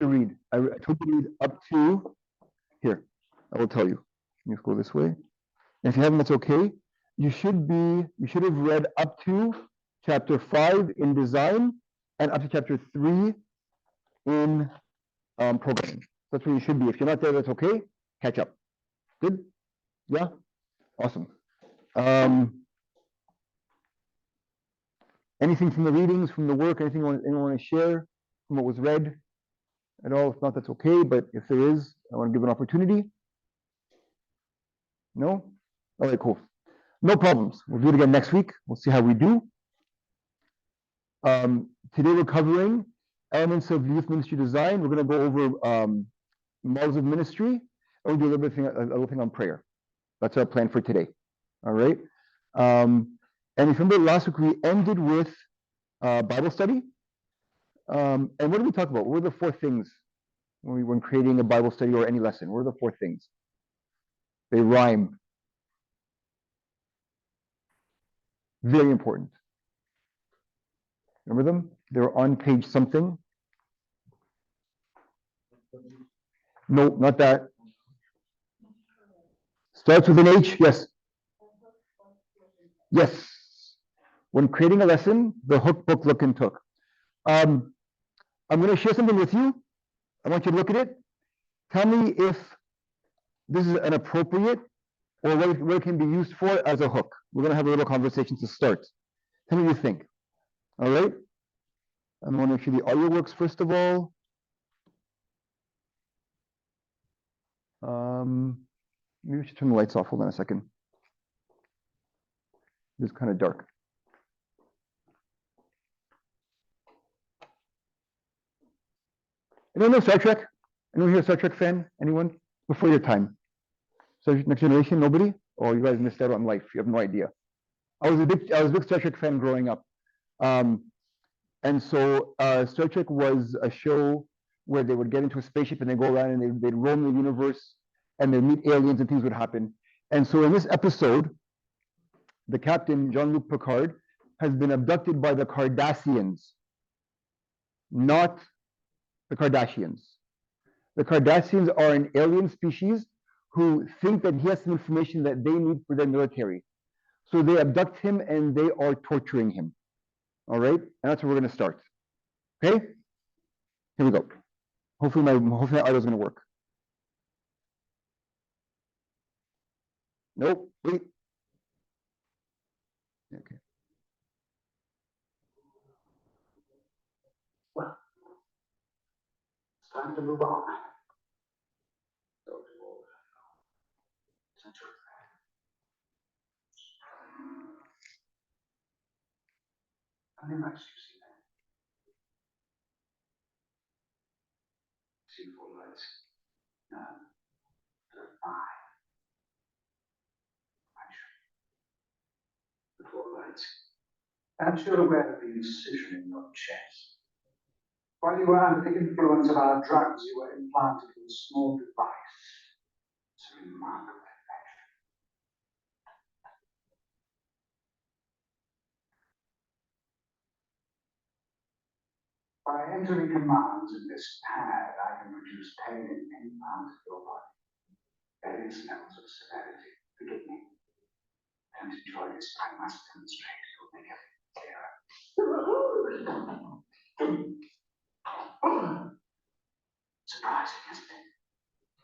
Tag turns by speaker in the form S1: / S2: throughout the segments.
S1: to read. I told you to read up to here. I will tell you. Let me go this way. And if you haven't, that's okay. You should have read up to chapter 5 in design and up to chapter 3 in programming. That's where you should be. If you're not there, that's okay. Catch up. Good? Yeah? Awesome. Anything from the readings, from the work, anything anyone want to share from what was read at all? If not, that's okay. But if there is, I want to give an opportunity. No? All right, cool. No problems. We'll do it again next week. We'll see how we do. Today we're covering elements of youth ministry design. We're going to go over models of ministry, and we'll do a little thing on prayer. That's our plan for today. All right. And if you remember last week we ended with Bible study. And what did we talk about? What were the 4 things when creating a Bible study or any lesson? What are the 4 things? They rhyme. Very important. Remember them? They're on page something. No, not that. Starts with an H, yes. Yes. When creating a lesson, the hook, book, look, and took. I'm going to share something with you. I want you to look at it. Tell me if this is an appropriate or what it can be used for as a hook. We're going to have a little conversation to start. Tell me what you think. All right? I'm going to make sure the audio works first of all. Maybe we should turn the lights off. Hold on a second. It's kind of dark. Anyone know Star Trek? Anyone here a Star Trek fan? Anyone? Before your time. So Next Generation, nobody? Oh, you guys missed out on life. You have no idea. I was a big Star Trek fan growing up. And so Star Trek was a show where they would get into a spaceship and they go around and they'd roam the universe and they'd meet aliens and things would happen. And so in this episode, the captain, Jean-Luc Picard, has been abducted by the Cardassians, not the Kardashians. The Cardassians are an alien species who think that he has some information that they need for their military. So they abduct him and they are torturing him. All right? And that's where we're going to start. Okay? Here we go. Hopefully my audio is going to work. Nope. Wait. Okay.
S2: Well, it's time to move on. How many lights do you see there? See 4 lights? No. There are 5. The 4 lights. Perhaps you're aware of the incision in your chest. While you were under the influence of our drugs, you were implanted with a small device. It's a remarkable invention. By entering commands in this pad, I can reduce pain in any part of your body. Various levels of severity. Forgive me. Don't enjoy this. I must demonstrate. It will make everything clearer. Surprising, isn't it?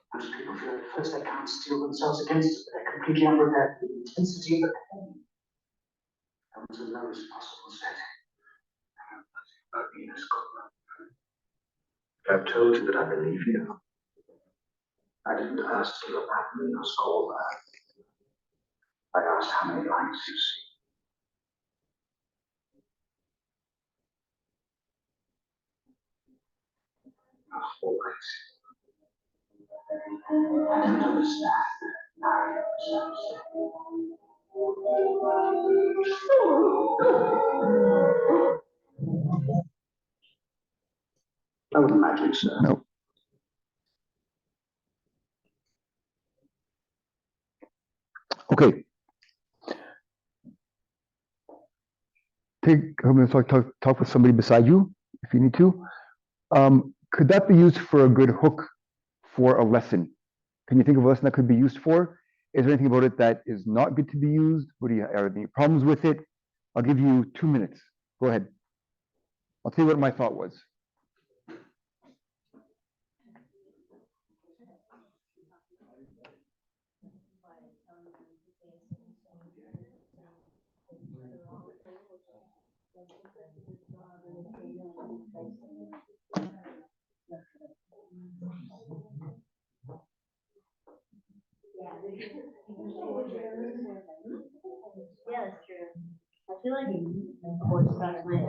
S2: Most people feel at first they can't steel themselves against it, but they're completely unprepared for the intensity of the pain. That was the lowest possible setting. I've told you that I believe you. I didn't ask you about me or score that. I asked how many lights you see. Always. I don't understand. Now I understand. I wouldn't imagine, sir.
S1: No. Okay. I'm going to talk with somebody beside you if you need to. Could that be used for a good hook for a lesson? Can you think of a lesson that could be used for? Is there anything about it that is not good to be used? Are there any problems with it? I'll give you 2 minutes. Go ahead. I'll tell you what my thought was.
S3: Yeah, that's true. I feel like sports definitely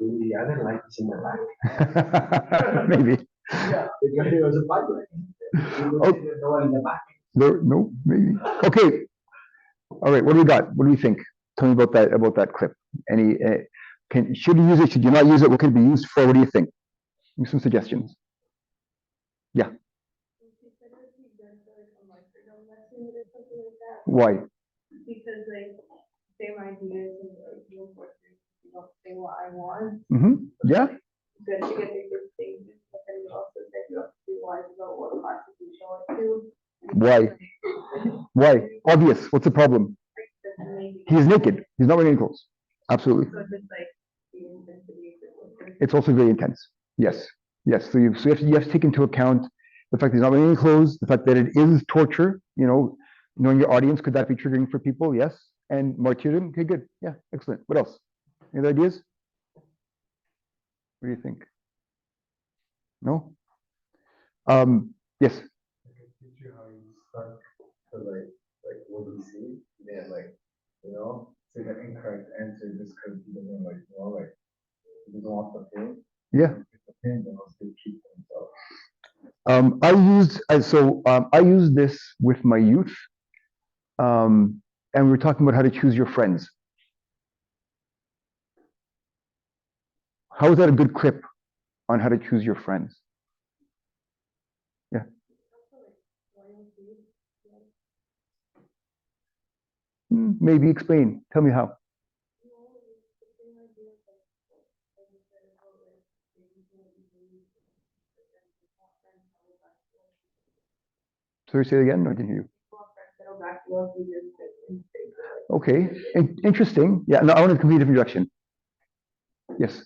S2: The other light is in the back.
S1: Maybe.
S2: Yeah, because it was a pipeline.
S1: Oh.
S2: No one in the back.
S1: No, maybe. Okay. All right. What do we got? What do you think? Tell me about that clip. Any? Should you use it? Should you not use it? What could it be used for? What do you think? Give me some suggestions. Yeah. Why?
S3: because like same ideas and like you don't say what I want.
S1: Yeah.
S3: Good to get the good things, but then you also said you have to be wise about what classes you show it to.
S1: Why? Why? Obvious. What's the problem? He's naked. He's not wearing any clothes. Absolutely.
S3: So just like the intensity of it.
S1: It's also very intense. Yes. Yes. So you have to take into account the fact that he's not wearing any clothes, the fact that it is torture, knowing your audience, could that be triggering for people? Yes. And martyrdom? Okay, good. Yeah, excellent. What else? Any other ideas? What do you think? No? Yes.
S4: Teach you how you start to like what you see, then say the incorrect answer just because you don't know, you don't want the pain.
S1: Yeah.
S4: The pain, then also keep themselves.
S1: I use this with my youth, and we were talking about how to choose your friends. How is that a good clip on how to choose your friends? Yeah. Maybe explain. Tell me how. Sorry, say it again. No, I didn't hear you. Okay, interesting. Yeah, no, I want to complete a different direction. Yes.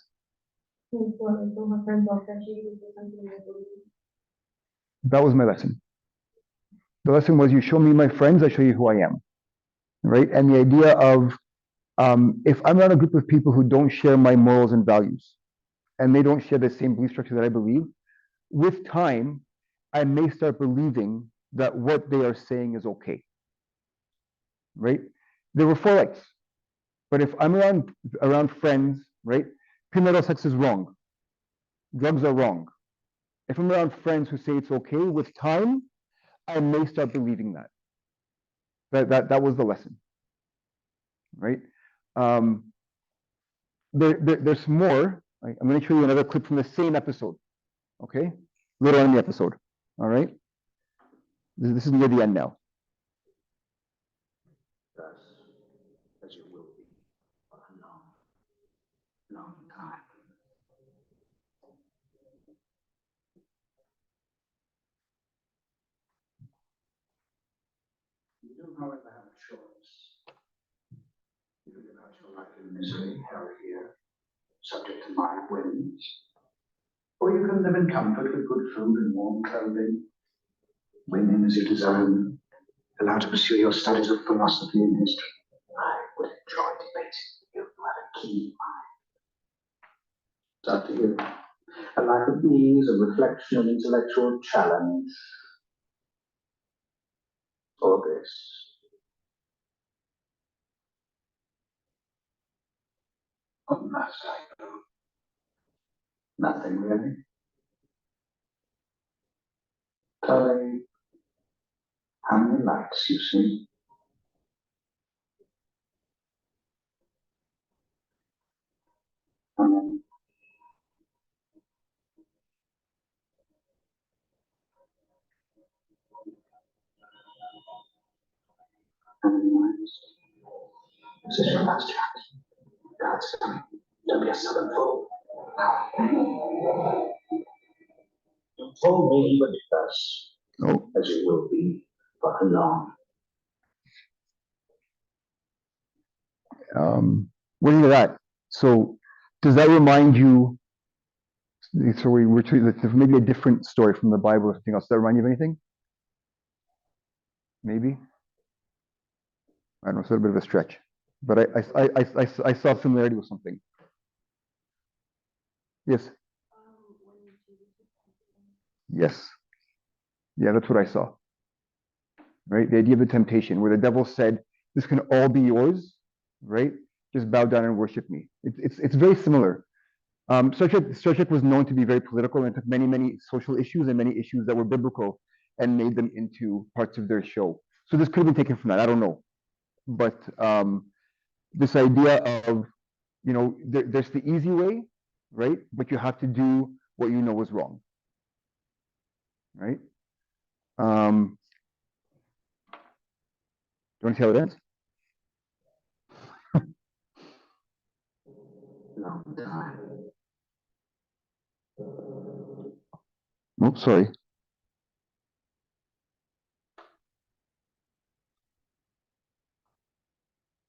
S1: That was my lesson. The lesson was, you show me my friends, I show you who I am. Right? And the idea of, if I'm around a group of people who don't share my morals and values, and they don't share the same belief structure that I believe, with time, I may start believing that what they are saying is okay. Right? There were 4 rights. But if I'm around friends, right? Premarital sex is wrong. Drugs are wrong. If I'm around friends who say it's okay, with time, I may start believing that. That was the lesson, right? There's more. Right? I'm going to show you another clip from the same episode. Okay, later on in the episode. All right. This is near the end now.
S2: Thus, as you will be for a long, long time. You do, however, have a choice. You can live out your life in misery, hell here, subject to my whims. Or you can live in comfort with good food and warm clothing, women as you desire, allowed to pursue your studies of philosophy and history. I would enjoy debating with you. You have a keen mind. It's up to you. A life of ease, of reflection and intellectual challenge. Or this. What must I do? Nothing really. Tell me how many lights you see. How many? Enemy lines. This is your last chance. God's coming. Don't be a stubborn fool. You told me you would be thus, as you will be for long.
S1: What do you think of that? So, does that remind you? So we were maybe a different story from the Bible or something else. Does that remind you of anything? Maybe. I don't know. It's a little bit of a stretch, but I saw similarity with something. Yes. Yes. Yeah, that's what I saw. Right? The idea of the temptation, where the devil said, "This can all be yours," right? Just bow down and worship me. It's very similar. Star Trek was known to be very political and took many social issues and many issues that were biblical and made them into parts of their show. So this could have been taken from that. I don't know, but this idea of there's the easy way, right? But you have to do what you know is wrong, right? Do you want to see how it ends?
S2: Long time.
S1: Oh, sorry.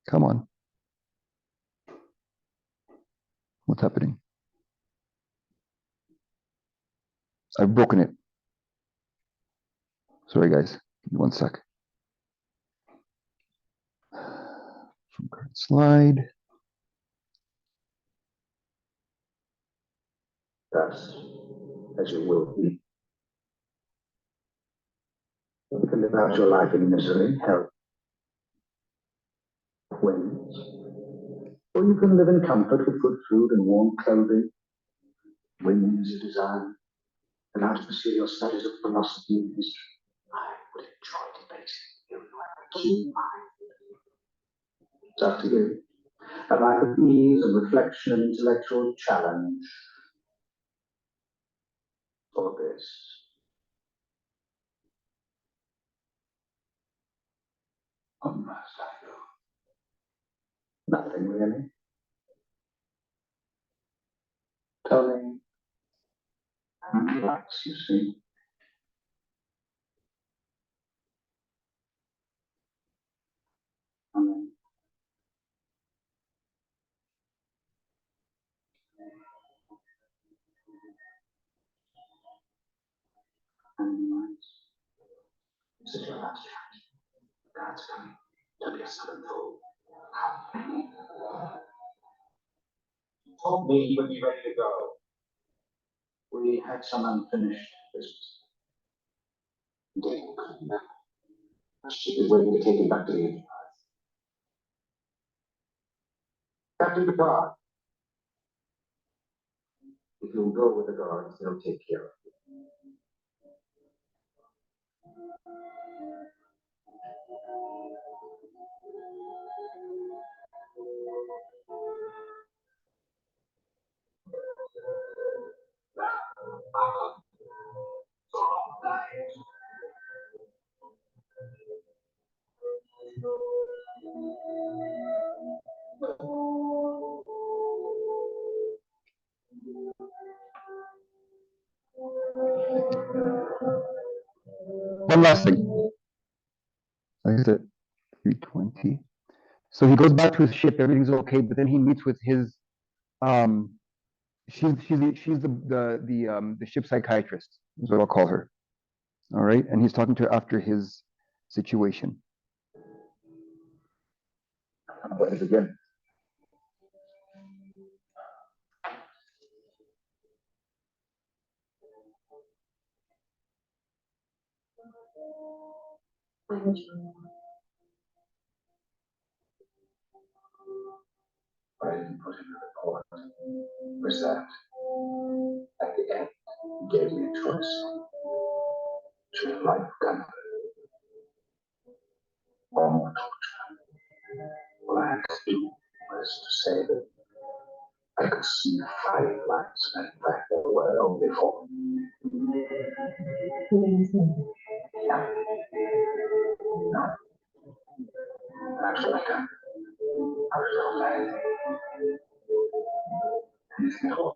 S1: Come on. What's happening? I've broken it. Sorry, guys. Give me one sec. From current slide.
S2: Thus, as you will be. You can live out your life in misery, health, wins. Or you can live in comfort with good food and warm clothing, wings you desire, and out to pursue your studies of philosophy and history. I would enjoy debating you. You have a keen mind. It's up to you. A life of ease and reflection and intellectual challenge. Or this. What must I do? Nothing really. Tony, relax, you see. Amen. Amen. This is your last chance. God's coming. Don't be a stubborn fool. You told me you would be ready to go. We had some unfinished business. Dave, she is waiting to take you back to the Enterprise. Captain Picard, if you'll go with the guards, they'll take care of you.
S1: One last thing. I said 320. So he goes back to his ship. Everything's okay, but then he meets with his she's the ship psychiatrist is what I'll call her. All right, and he's talking to her after his situation.
S2: Where to begin? I didn't put in the report was that at the end he gave me a choice between life gun or more torture. What I had to do was to say that I could see 5 lights, and in fact there were only 4. Yeah. No. actually like a personal meditation. And still,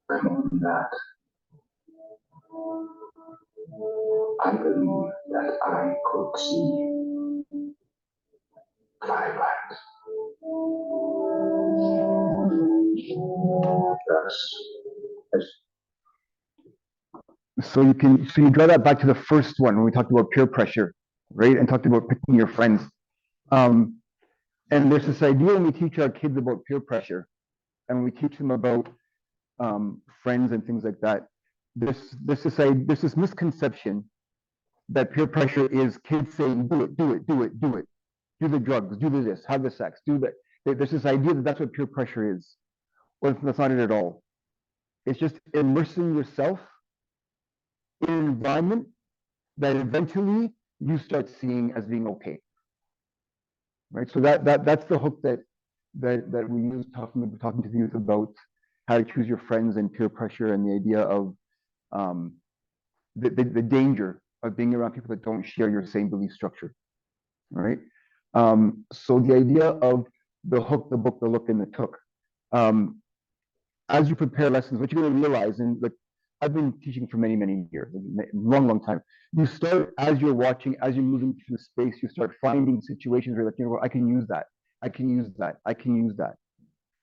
S2: that I believe that I could see 5 lights.
S1: So you draw that back to the first one when we talked about peer pressure, right? And talked about picking your friends. And there's this idea when we teach our kids about peer pressure, and when we teach them about friends and things like that, there's this misconception that peer pressure is kids saying, do it, do it, do it, do it, do the drugs, do this, have the sex, do that. There's this idea that that's what peer pressure is. Well, that's not it at all. It's just immersing yourself in an environment that eventually you start seeing as being okay. Right? So that's the hook that we use talking to the youth about how to choose your friends and peer pressure and the idea of the danger of being around people that don't share your same belief structure. Right? So the idea of the hook, the book, the look, and the took. As you prepare lessons, what you're going to realize, and like I've been teaching for many, many years, long time. You start as you're watching, as you're moving through space, you start finding situations where like, you know what, I can use that, I can use that, I can use that,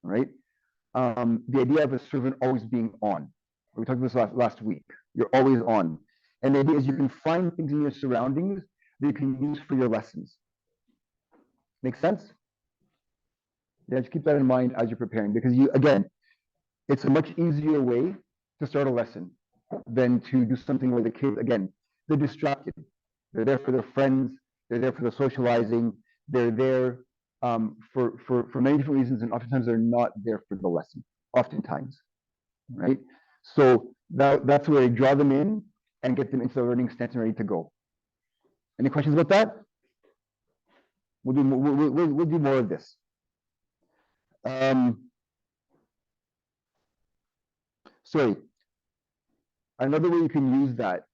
S1: right? The idea of a servant always being on. We talked about this last week. You're always on. And the idea is you can find things in your surroundings that you can use for your lessons. Make sense? Yeah, just keep that in mind as you're preparing, because it's a much easier way to start a lesson than to do something where the kids, again, they're distracted. They're there for their friends. They're there for the socializing. They're there for many different reasons, and oftentimes they're not there for the lesson. Oftentimes, right? So that's where I draw them in and get them into the learning stance and ready to go. Any questions about that? We'll do more of this. Sorry. Another way you can use that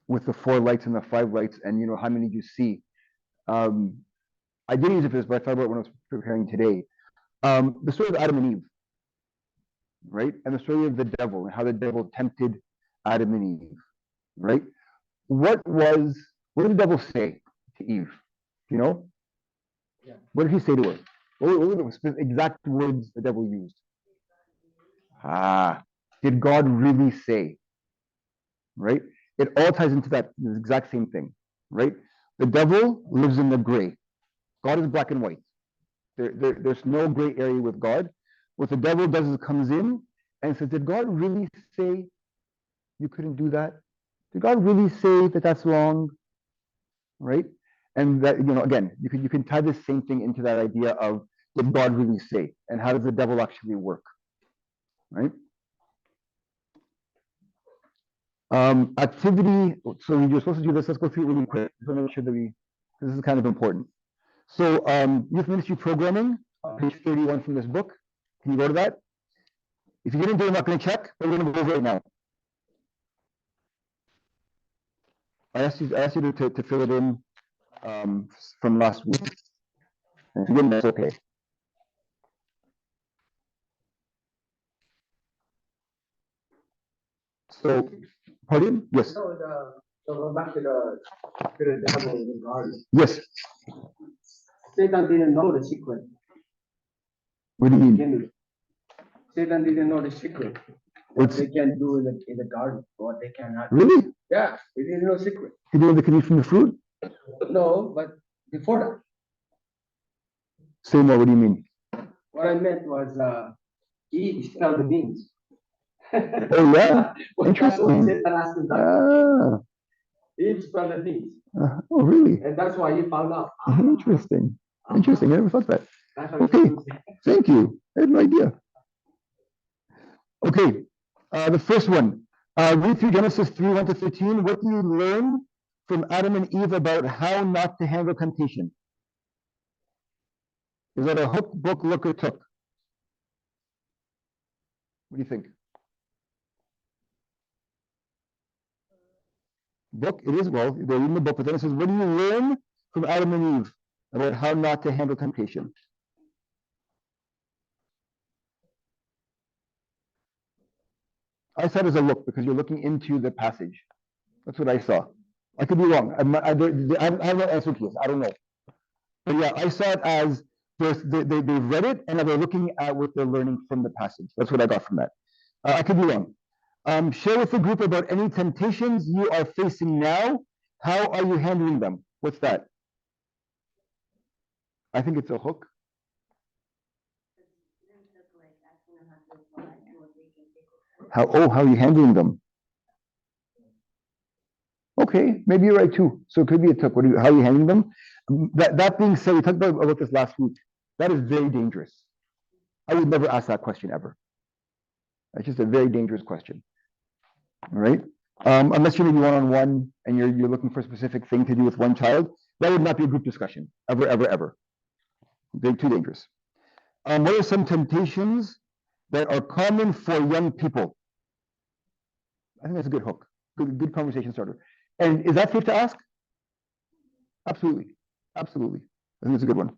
S1: with the 4 lights and the 5 lights, and you know how many you see. I didn't use it for this, but I thought about it when I was preparing today. The story of Adam and Eve, right? And the story of the devil and how the devil tempted Adam and Eve, right? What did the devil say to Eve? You know?
S4: Yeah.
S1: What did he say to her? What were the exact words the devil used? Did God really say? Right? It all ties into that exact same thing, right? The devil lives in the gray. God is black and white. There's no gray area with God. What the devil does is it comes in and says, did God really say you couldn't do that? Did God really say that that's wrong? Right? And that, you know, again, you can tie the same thing into that idea of did God really say? And how does the devil actually work? Right? Activity, so you're supposed to do this. Let's go through it really quick. Just want to make sure that this is kind of important. So youth ministry programming, page 31 from this book. Can you go to that? If you didn't do it, I'm not going to check, but we're going to go over it now. I asked you to fill it in from last week. And if you didn't, that's okay. So, pardon? Yes.
S4: So go back to the devil in the garden.
S1: Yes.
S5: Satan didn't know the secret.
S1: What do you mean?
S5: Satan didn't know the secret. What they can do in the garden, what they cannot.
S1: Really?
S5: Yeah, he didn't know secret.
S1: He didn't know they could eat from the fruit?
S5: No, but before
S1: Say more, what do you mean?
S5: that, what I meant was he smelled the beans.
S1: Oh, yeah? Interesting.
S5: Satan asked him that.
S1: Ah,
S5: He smelled the beans.
S1: oh, really?
S5: And that's why he found out.
S1: Interesting. Interesting. I never thought that.
S5: That's what
S1: Okay.
S5: he said.
S1: Thank you. I had no idea. Okay. The first one. Read through Genesis 3:1-13. What do you learn from Adam and Eve about how not to handle temptation? Is that a hook, book, look, or took? What do you think? Book, it is, well, they're reading the book, but then it says, what do you learn from Adam and Eve about how not to handle temptation? I said as a look because you're looking into the passage. That's what I saw. I could be wrong. I have no answer to this. I don't know. But yeah, I saw it as they've read it and they're looking at what they're learning from the passage. That's what I got from that. I could be wrong. Share with the group about any temptations you are facing now. How are you handling them? What's that? I think it's a hook. How are you handling them? Okay, maybe you're right too. So it could be a took. How are you handling them? That being said, we talked about this last week. That is very dangerous. I would never ask that question ever. That's just a very dangerous question. All right. Unless you're maybe one-on-one and you're looking for a specific thing to do with one child, that would not be a group discussion ever, ever, ever. Too dangerous. What are some temptations that are common for young people? I think that's a good hook. Good conversation starter. And is that safe to ask? Absolutely. Absolutely. I think it's a good one.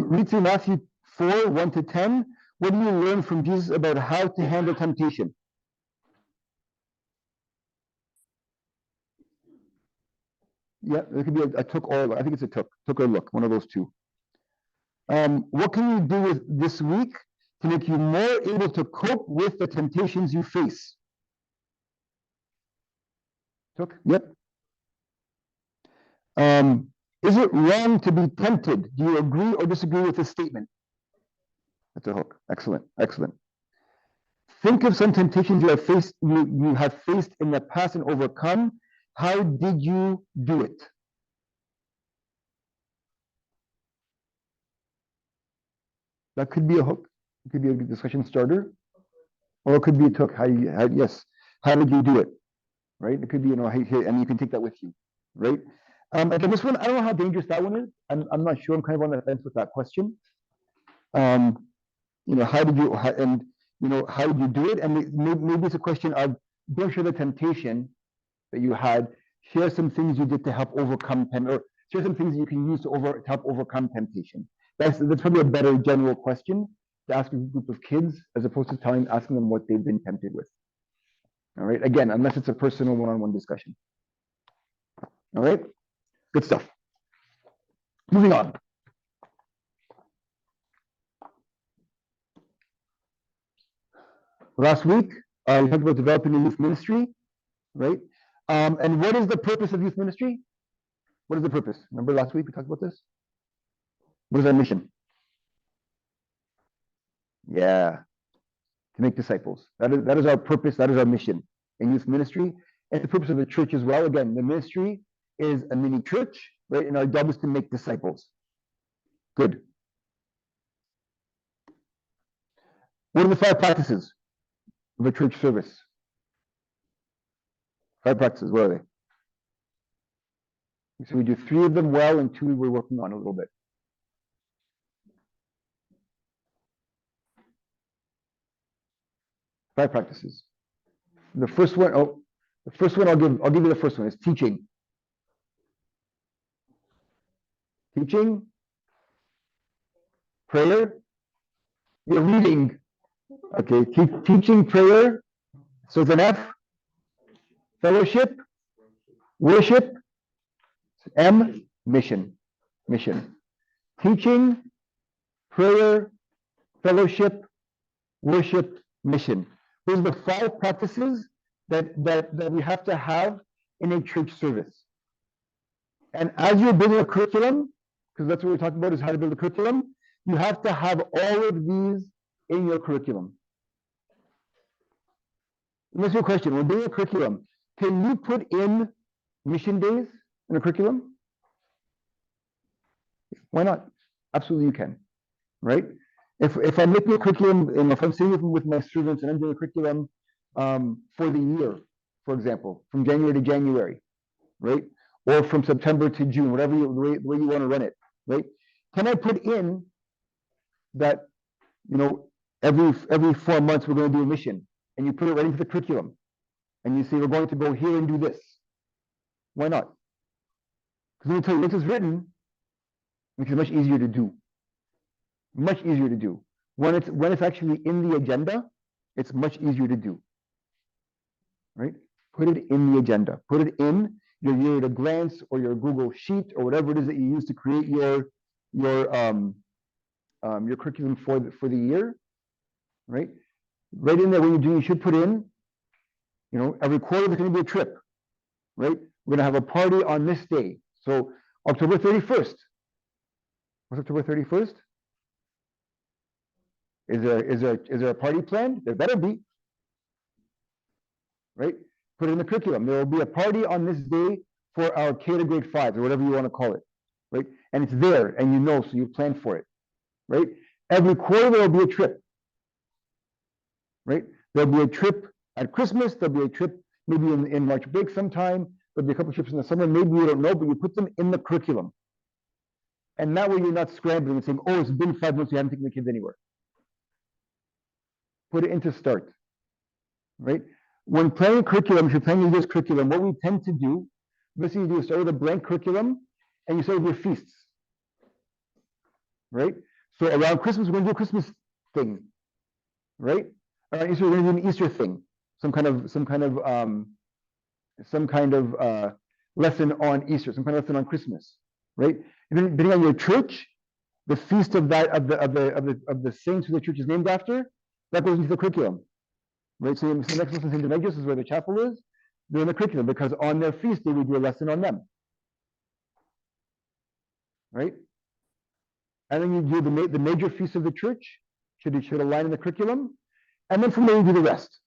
S1: Read through Matthew 4, 1 to 10. What do you learn from Jesus about how to handle temptation? Yeah, there could be a took or a look. I think it's a took or look, one of those two. What can you do with this week to make you more able to cope with the temptations you face? Took, yep. Is it wrong to be tempted? Do you agree or disagree with this statement? That's a hook. Excellent, excellent. Think of some temptations you have faced in the past and overcome. How did you do it? That could be a hook. It could be a discussion starter, or it could be a took. How did you do it? Right? It could be, and you can take that with you, right? And this one, I don't know how dangerous that one is. I'm not sure. I'm kind of on the fence with that question. How did you do it? And maybe it's a question of don't share the temptation that you had. Share some things you did to help overcome or share some things you can use to help overcome temptation. That's probably a better general question to ask a group of kids as opposed to asking them what they've been tempted with. All right. Again, unless it's a personal one-on-one discussion. All right. Good stuff. Moving on. Last week, we talked about developing a youth ministry, right? And what is the purpose of youth ministry? What is the purpose? Remember last week we talked about this? What is our mission? Yeah, to make disciples. That is our purpose. That is our mission in youth ministry. And the purpose of the church as well. Again, the ministry is a mini church, right? And our job is to make disciples. Good. What are the 5 practices of a church service? 5 practices, what are they? So we do 3 of them well and 2 we're working on a little bit. Five practices. The first one, I'll give you the first one, is teaching. Teaching, prayer, you're reading. Okay, teaching, prayer, so it's an F. Fellowship, worship, M, mission. Teaching, prayer, fellowship, worship, mission. Those are the 5 practices that we have to have in a church service. And as you're building a curriculum, because that's what we're talking about is how to build a curriculum, you have to have all of these in your curriculum. Let me ask you a question. When doing a curriculum, can you put in mission days in a curriculum? Why not? Absolutely you can, right? If I'm making a curriculum, and if I'm sitting with my students and I'm doing a curriculum for the year, for example, from January to January, right? Or from September to June, whatever the way you want to run it, right? Can I put in that, every 4 months we're going to do a mission, and you put it right into the curriculum, and you say we're going to go here and do this, Why not? Because let me tell you, once it's written, which is much easier to do. Much easier to do. When it's actually in the agenda, it's much easier to do. Right? Put it in the agenda. Put it in your year at a glance or your Google Sheet or whatever it is that you use to create your curriculum for the year. Right? Right in there when you do, you should put in, every quarter there's going to be a trip. Right? We're going to have a party on this day. So October 31st. What's October 31st? Is there a party planned? There better be. Right? Put it in the curriculum. There will be a party on this day for our K to grade 5 or whatever you want to call it. Right? And it's there and so you plan for it. Right? Every quarter there will be a trip. Right? There'll be a trip at Christmas, there'll be a trip maybe in March break sometime, there'll be a couple of trips in the summer, maybe you don't know, but you put them in the curriculum. And that way you're not scrambling and saying, oh, it's been 5 months, you haven't taken the kids anywhere. Put it into start. Right? When planning curriculum, if you're planning this curriculum, what we tend to do, basically you do is start with a blank curriculum and you start with your feasts. Right? So around Christmas, we're going to do a Christmas thing. Right? Around Easter, we're going to do an Easter thing. Some kind of lesson on Easter, some kind of lesson on Christmas. Right? And then depending on your church, the feast of the saints who the church is named after, that goes into the curriculum. Right? So the next lesson, St. Demetrius, is where the chapel is. They're in the curriculum because on their feast day we do a lesson on them. Right? And then you do the major feasts of the church should align in the curriculum, and then from there you do the rest.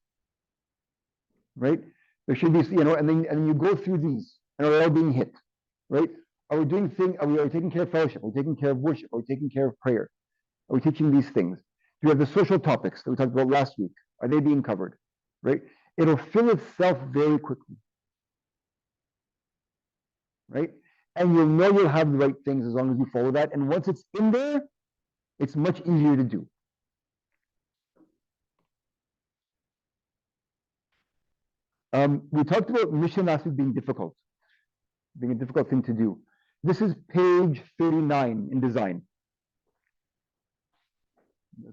S1: Right? There should be, and then you go through these, and are they all being hit? Right? Are we taking care of fellowship? Are we taking care of worship? Are we taking care of prayer? Are we teaching these things? Do we have the social topics that we talked about last week? Are they being covered? Right? It'll fill itself very quickly. Right? And you'll have the right things as long as you follow that. And once it's in there, it's much easier to do. We talked about mission last week being a difficult thing to do. This is page 39 in design.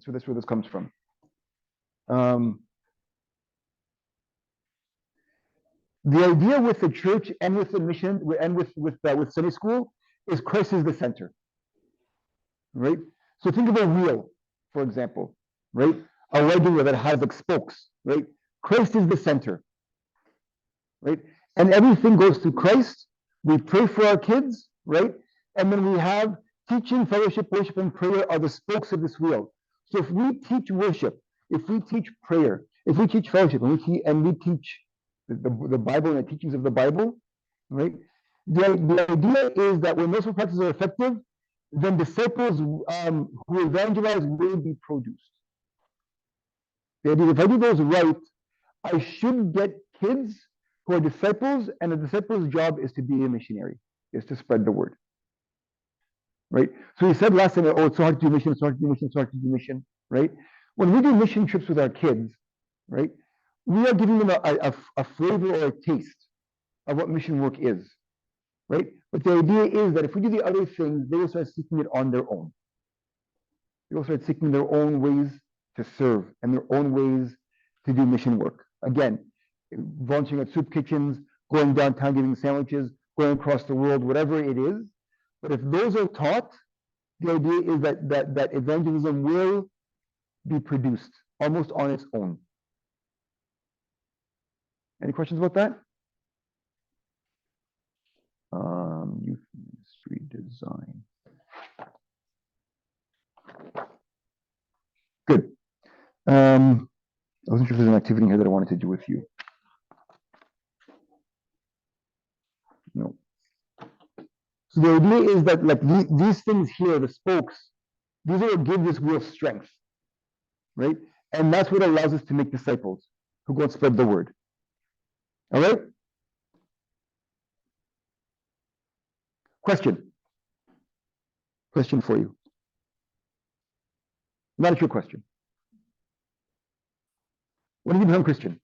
S1: That's where this comes from. The idea with the church and with the mission and with Sunday school is Christ is the center. Right? So think of a wheel, for example, right? A wagon wheel that has like spokes, right? Christ is the center. Right? And everything goes through Christ. We pray for our kids, right? And then we have teaching, fellowship, worship, and prayer are the spokes of this wheel. So if we teach worship, if we teach prayer, if we teach fellowship, and we teach the Bible and the teachings of the Bible, right? The idea is that when those practices are effective, then disciples who evangelize will be produced. The idea, if I do those right, I should get kids who are disciples, and the disciple's job is to be a missionary, is to spread the word. Right? So he said last time, oh, it's so hard to do mission, it's so hard to do mission, it's so hard to do mission, right? When we do mission trips with our kids, right, we are giving them a flavor or a taste of what mission work is, right? But the idea is that if we do the other things, they will start seeking it on their own. They will start seeking their own ways to serve and their own ways to do mission work. Again, volunteering at soup kitchens, going downtown giving sandwiches, going across the world, whatever it is. But if those are taught, the idea is that evangelism will be produced almost on its own. Any questions about that? Youth ministry design. Good. I wasn't sure if there's an activity here that I wanted to do with you. No. So the idea is that like these things here, the spokes, these are what give this wheel strength, right? And that's what allows us to make disciples who go and spread the word. All right? Question for you. Not a true question. When did you become Christian?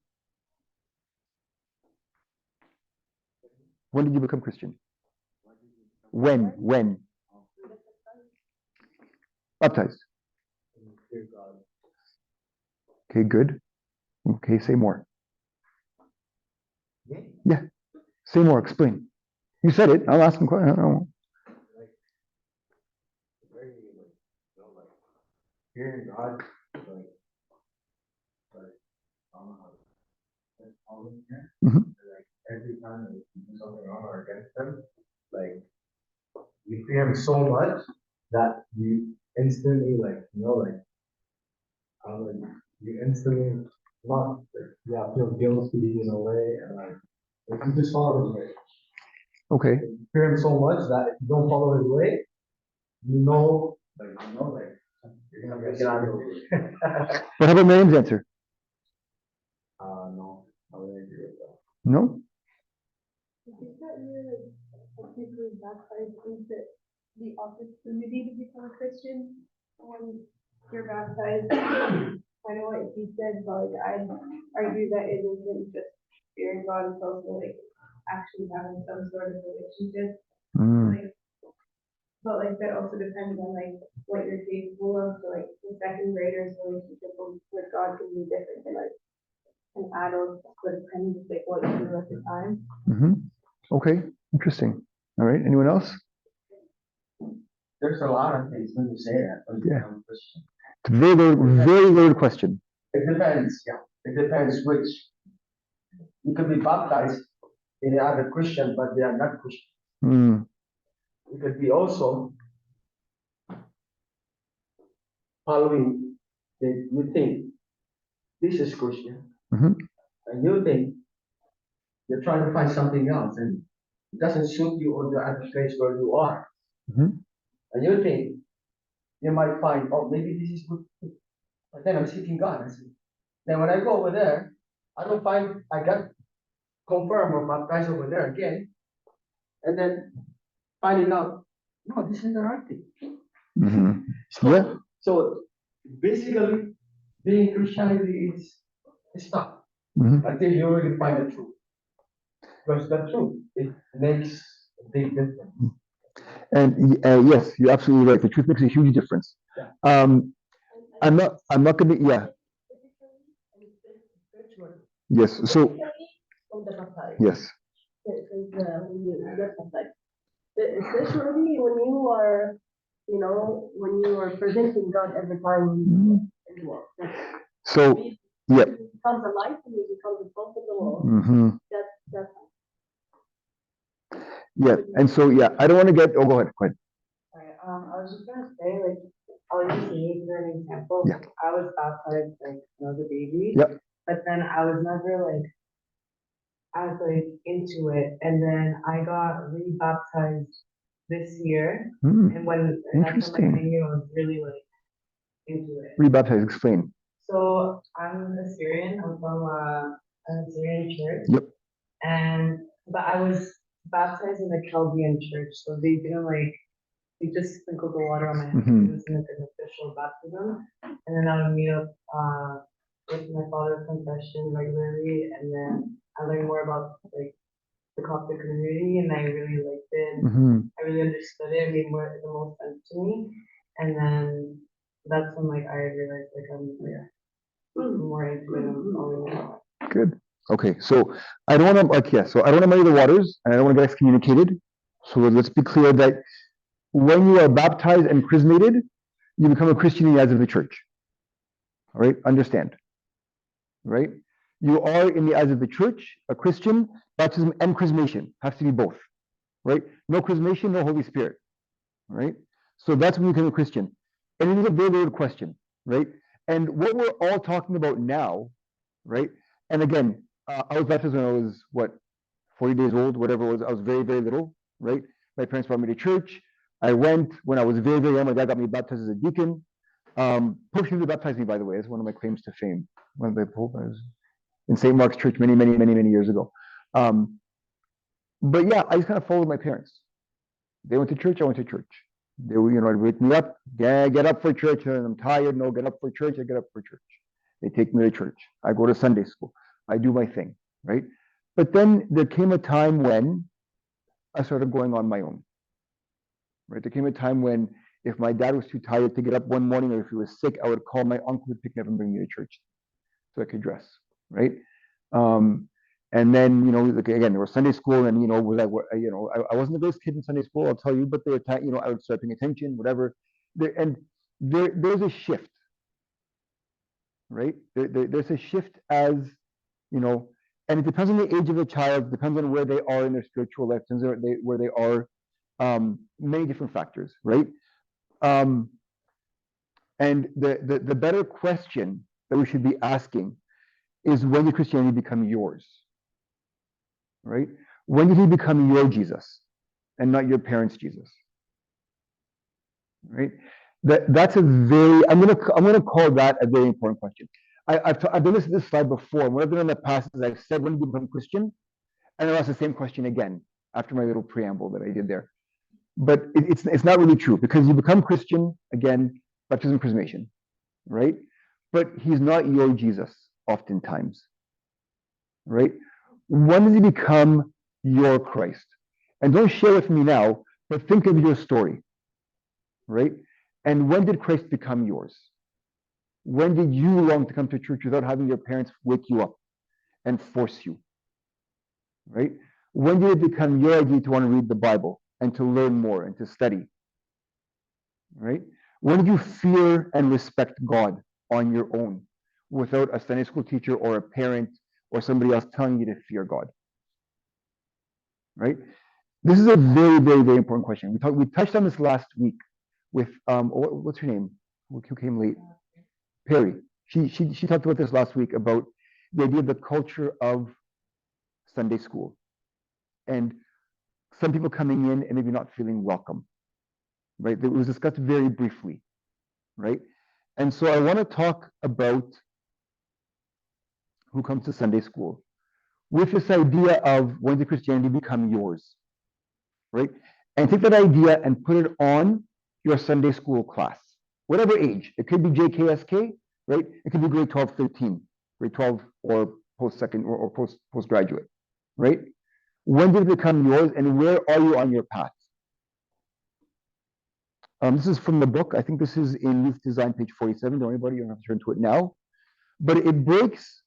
S1: When did you become Christian? When? Baptized.
S4: Fear God.
S1: Okay, good. Okay, say more. Yeah, say more. Explain. You said it. I'll ask him. I don't know.
S4: Like, very, like, you know, like, fearing God, like, I don't know how to, like, all in here.
S1: Mhm.
S4: Like, every time like, you do something wrong or against them, like, you fear him so much that you instantly, like, you know, like, like you instantly not, like, yeah, feel guilty in a way, and like you just follow his way.
S1: Okay.
S4: You fear him so much that if you don't follow his way, you know, like, you're gonna get out of it.
S1: What about Miriam's answer?
S4: No, I wouldn't agree with that.
S1: No?
S3: Is that you're like technically baptized into the opportunity to become a Christian when you're baptized? I know what he said, but like I'd argue that it isn't just fearing God, it's also like actually having some sort of relationship.
S1: Mm.
S3: Like, but like that also depends on like what you're capable of. So like the second grader's relationship with God can be different than like an adult, but it depends like what you do at the time.
S1: Mm-hmm. Okay, interesting. All right, anyone else?
S5: There's a lot of things when you say that. When you
S1: Yeah.
S5: become a Christian.
S1: Very loaded question.
S5: It depends, yeah. It depends which. You could be baptized in the other Christian, but they are not Christian.
S1: Mm.
S5: You could be also following that you think this is Christian,
S1: Mm-hmm.
S5: and you think you're trying to find something else, and it doesn't suit you on the other place where you are.
S1: Mm-hmm.
S5: And you think you might find, oh, maybe this is good. But then I'm seeking God. I see. Then when I go over there, I don't find I got confirmed or baptized over there again, and then finding out, no, this is the right thing.
S1: Mm-hmm.
S5: So,
S1: Yeah.
S5: so basically, being Christianity is tough
S1: Mm-hmm.
S5: until you really find the truth. Because the truth, it makes a big difference.
S1: And yes, you're absolutely right. The truth makes a huge difference. I'm not gonna, yeah. Yes, so,
S3: From the baptized.
S1: yes.
S3: Because when you get baptized, especially when you are, you know, when you are presenting God every time you walk.
S1: So, yeah.
S3: It becomes alive and you become responsible.
S1: Mm-hmm.
S3: That's
S1: Yeah, and so, yeah, I don't want to get, oh, go ahead.
S3: Sorry, I was just gonna say, like, I'll just use an example.
S1: Yeah.
S3: I was baptized like when I was a baby.
S1: Yep.
S3: But then I was never like, I was like into it, and then I got re-baptized this year,
S1: Hmm.
S3: and when that's when like
S1: Interesting.
S3: I knew I was really like into it.
S1: Rebaptize, explain.
S3: So I'm a Syrian. I'm from a Syrian church.
S1: Yep.
S3: But I was baptized in the Chaldean church, so they didn't like they just sprinkled the water on my head.
S1: Mhm.
S3: It wasn't like an official baptism. And then I would meet up with my father's confession regularly, and then I learned more about like the Coptic community, and I really liked it.
S1: Mm-hmm.
S3: I really understood it. It made the most sense to me. And then that's when like I realized like I'm more into it. I'm following it.
S1: Good. Okay, so I don't want to, like, yeah, so I don't want to muddy the waters, and I don't want to get excommunicated. So let's be clear that when you are baptized and chrismated, you become a Christian in the eyes of the church. All right, understand. Right? You are in the eyes of the church, a Christian. Baptism and chrismation has to be both. Right? No chrismation, no Holy Spirit. Right? So that's when you become a Christian. And it is a very good question, right? And what we're all talking about now, right? And again, I was baptized when I was, 40 days old, whatever it was. I was very little, right? My parents brought me to church. I went when I was very young. My dad got me baptized as a deacon. Personally baptized me, by the way. It's one of my claims to fame. One of the Pope, I was in St. Mark's Church many years ago. But yeah, I just kind of followed my parents. They went to church, I went to church. They would, I'd wake me up, yeah, get up for church, and I'm tired, no, get up for church, I get up for church. They take me to church. I go to Sunday school. I do my thing, right? But then there came a time when I started going on my own. Right? There came a time when if my dad was too tired to get up one morning, or if he was sick, I would call my uncle to pick me up and bring me to church so I could dress. Right? And then, like, again, there was Sunday school, and I wasn't the greatest kid in Sunday school, I'll tell you, but there were times, I would start paying attention, whatever. There's a shift, right? There's a shift as, and it depends on the age of the child, depends on where they are in their spiritual life, depends on where they are, many different factors, right? And the better question that we should be asking is, when did Christianity become yours? Right? When did he become your Jesus and not your parents' Jesus? Right? That's a very, I'm gonna call that a very important question. I've done this slide before, and what I've done in the past is I've said, when did you become Christian? And I asked the same question again after my little preamble that I did there. But it's not really true, because you become Christian, again, baptism, chrismation, right? But he's not your Jesus oftentimes, right? When does he become your Christ? And don't share with me now, but think of your story, right? And when did Christ become yours? When did you long to come to church without having your parents wake you up and force you, right? When did it become your idea to want to read the Bible and to learn more and to study, right? When did you fear and respect God on your own without a Sunday school teacher or a parent or somebody else telling you to fear God, right? This is a very, very, very important question. We touched on this last week with what's her name? Who came late? Perry. She talked about this last week, about the idea of the culture of Sunday school, and some people coming in and maybe not feeling welcome, right? It was discussed very briefly, right? And so I want to talk about who comes to Sunday school with this idea of, when did Christianity become yours, right? And take that idea and put it on your Sunday school class, whatever age. It could be JKSK, right? It could be grade 12, 13, grade 12, or post-second or postgraduate, right? When did it become yours, and where are you on your path? This is from the book. I think this is in Youth Design, page 47. Don't anybody, you don't have to turn to it now. But it breaks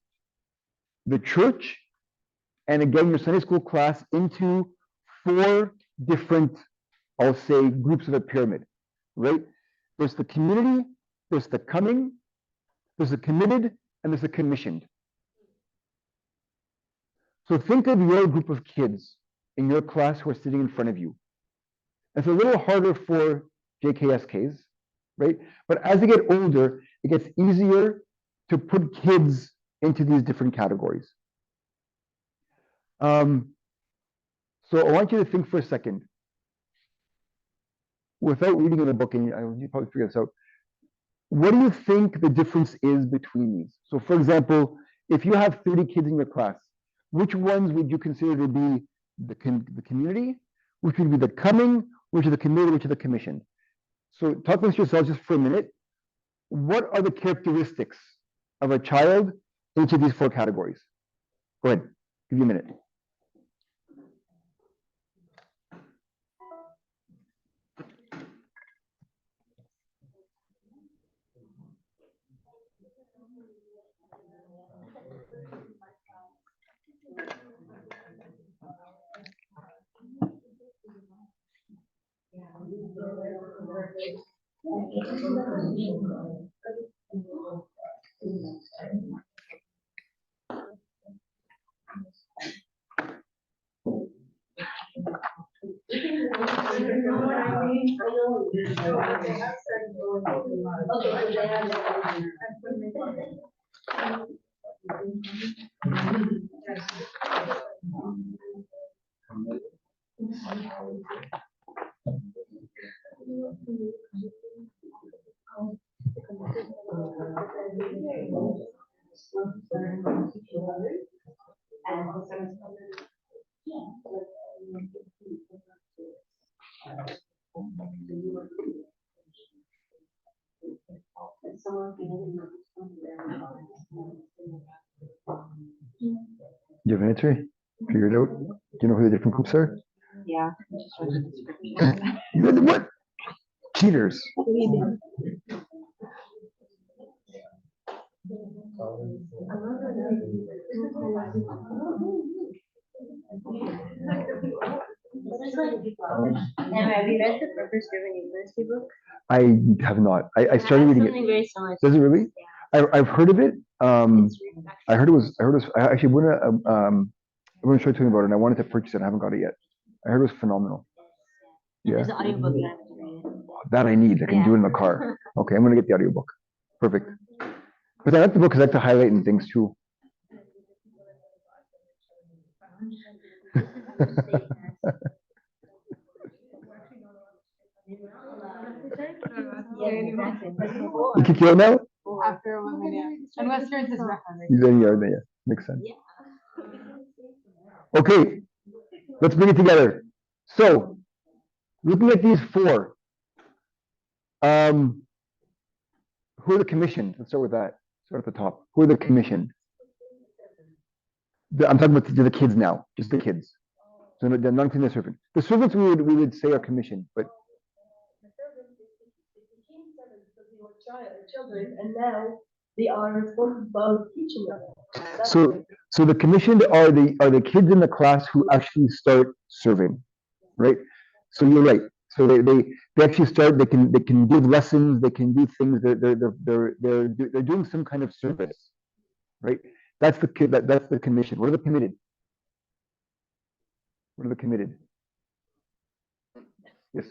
S1: the church, and again, your Sunday school class, into 4 different, I'll say, groups of a pyramid, right? There's the community, there's the coming, there's the committed, and there's the commissioned. So think of your group of kids in your class who are sitting in front of you. It's a little harder for JKSKs, right? But as they get older, it gets easier to put kids into these different categories. So I want you to think for a second, without reading in the book, and you probably figure this out. What do you think the difference is between these? So for example, if you have 30 kids in your class, which ones would you consider to be the community, which would be the coming, which are the committed, which are the commissioned? So talk amongst yourselves just for a minute. What are the characteristics of a child in each of these 4 categories? Go ahead, give you a minute. Do you have an answer? Figure it out? Do you know who the different groups are?
S6: Yeah.
S1: What? Cheaters.
S6: And have you read the Purpose Driven University book?
S1: I have not. I started reading it.
S6: Something very similar.
S1: Does it really?
S6: Yeah.
S1: I've heard of it.
S6: It's really
S1: I heard it was. I actually everyone started talking about it, and I wanted to purchase it. I haven't got it yet. I heard it was phenomenal.
S6: Yeah.
S1: Yeah,
S6: There's an audiobook that I have to read.
S1: that I need. I can do it in the car. Okay, I'm gonna get the audiobook. Perfect. But I like the book because I like to highlight and things too.
S6: Yeah, exactly.
S1: You kick you out now?
S3: After a woman, yeah. And Westerns is recommended.
S1: Yeah, makes sense. Okay, let's bring it together. So, looking at these four, who are the commissioned? Let's start with that. Start at the top. Who are the commissioned? I'm talking about the kids now, just the kids. So they're not including the servant. The servants we would say are commissioned, but
S7: children, and now they are responsible for teaching them.
S1: so the commissioned are the kids in the class who actually start serving, right? So you're right. So they actually start. They can give lessons. They can do things. They're doing some kind of service, right? That's the kid. That's the commission. What are the committed? What are the committed? Yes.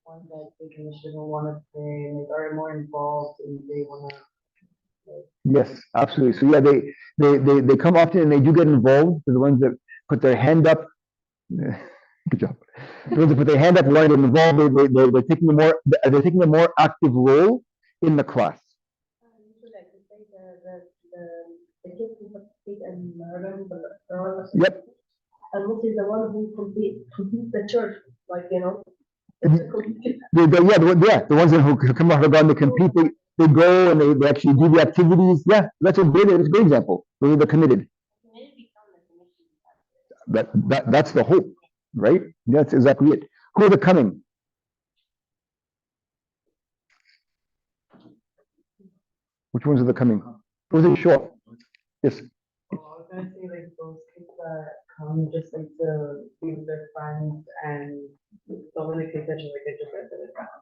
S7: One that the commissioner want to say are more involved and they want to.
S1: Yes, absolutely. So yeah, they come often and they do get involved. They're the ones that put their hand up. Good job. The ones that put their hand up, want to get involved. They're taking a more active role in the class.
S7: Usually I could say the kids who participate and learn the role.
S1: Yep.
S7: And what is the one who complete the church, like
S1: The ones who come out of God and they compete, they go and they actually do the activities. Yeah, that's a great example. Those are the committed. That's the hope, right? That's exactly it. Who are the coming? Which ones are the coming? Those that show up. Yes.
S7: I was gonna say like those kids that come just like to be with their friends and some of the kids that just like to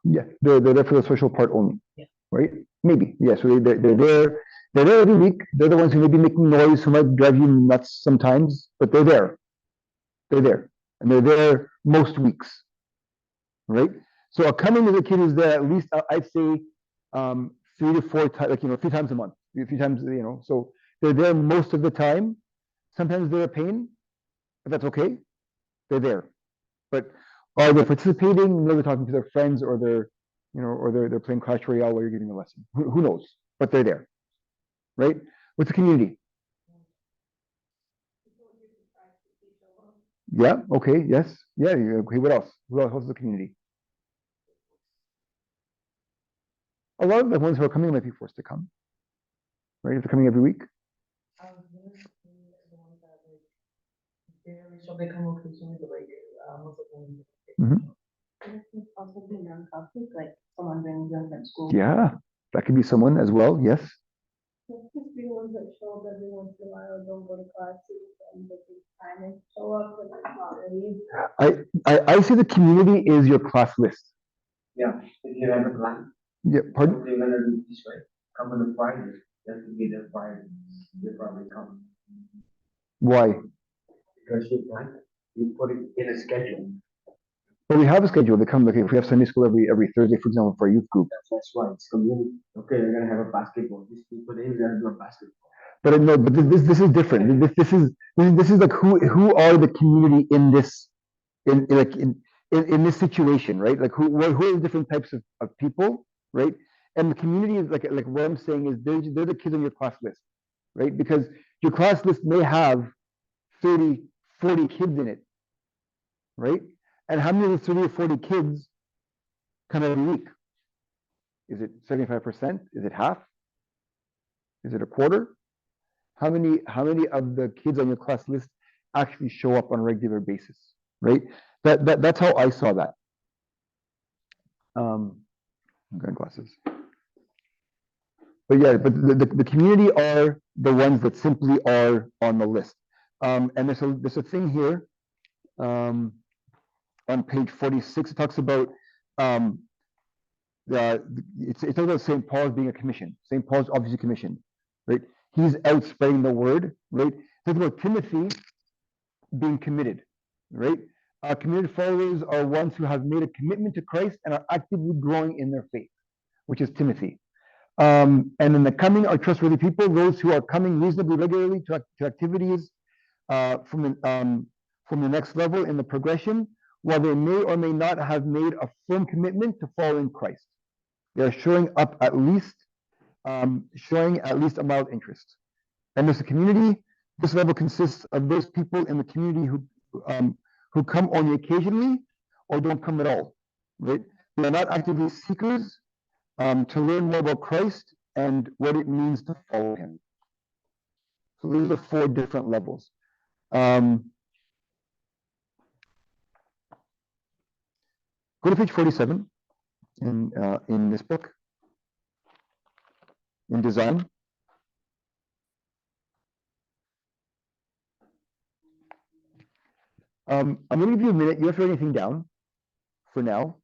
S1: Yeah, they're there for the social part only.
S7: Yeah.
S1: Right? Maybe. Yeah. So they're there. They're there every week. They're the ones who may be making noise, who might drive you nuts sometimes, but they're there. They're there. And they're there most weeks. Right? So a coming is a kid who's there at least I'd say 3 to 4 times, like 3 times a month. 3 times, so they're there most of the time. Sometimes they're a pain, but that's okay. They're there. But are they participating? No, they're talking to their friends, or they're playing Clash Royale while you're giving a lesson. Who knows? But they're there, right? What's the community? Yeah. Okay. Yes. Yeah. Okay. What else? Who else is the community? A lot of the ones who are coming might be forced to come, right? If they're coming every week.
S7: so they come occasionally to like most of them.
S6: Also be non-conflict, like someone brings them from school.
S1: Yeah, that could be someone as well. Yes.
S3: Let's just be the ones that show up every once in a while, don't go to class, and they take time and show up, but it's not really.
S1: I see the community is your class list.
S4: Yeah, if you have a plan.
S1: Yeah, pardon?
S4: They're gonna do it this way. Come on the Friday. You have to be there Friday. They probably come.
S1: Why?
S4: Because you plan. You put it in a schedule.
S1: Well, we have a schedule. They come. Okay, if we have Sunday school every Thursday, for example, for our youth group.
S4: That's why it's community. Okay, you're gonna have a basketball. These people they're gonna do a basketball.
S1: But no, but this is different. This is like who are the community in this in this situation, right? Like who are the different types of people, right? And the community is like what I'm saying is they're the kids on your class list, right? Because your class list may have 30, 40 kids in it, right? And how many of the 30 or 40 kids come every week? Is it 75%? Is it half? Is it a quarter? How many of the kids on your class list actually show up on a regular basis, right? That's how I saw that. I've got glasses. But yeah, but the community are the ones that simply are on the list. And there's a thing here on page 46. It talks about it's talking about St. Paul as being a commission. St. Paul's obviously commissioned, right? He's out spreading the word, right? Talking about Timothy being committed, right? Committed followers are ones who have made a commitment to Christ and are actively growing in their faith, which is Timothy. And in the coming are trustworthy people, those who are coming reasonably regularly to activities from the next level in the progression, while they may or may not have made a firm commitment to following Christ. They are showing at least a mild interest. And as a community, this level consists of those people in the community who come only occasionally or don't come at all. Right? They are not actively seekers to learn more about Christ and what it means to follow him. So these are 4 different levels. Go to page 47 in this book, in design. I'm going to give you a minute. You don't have to write anything down for now.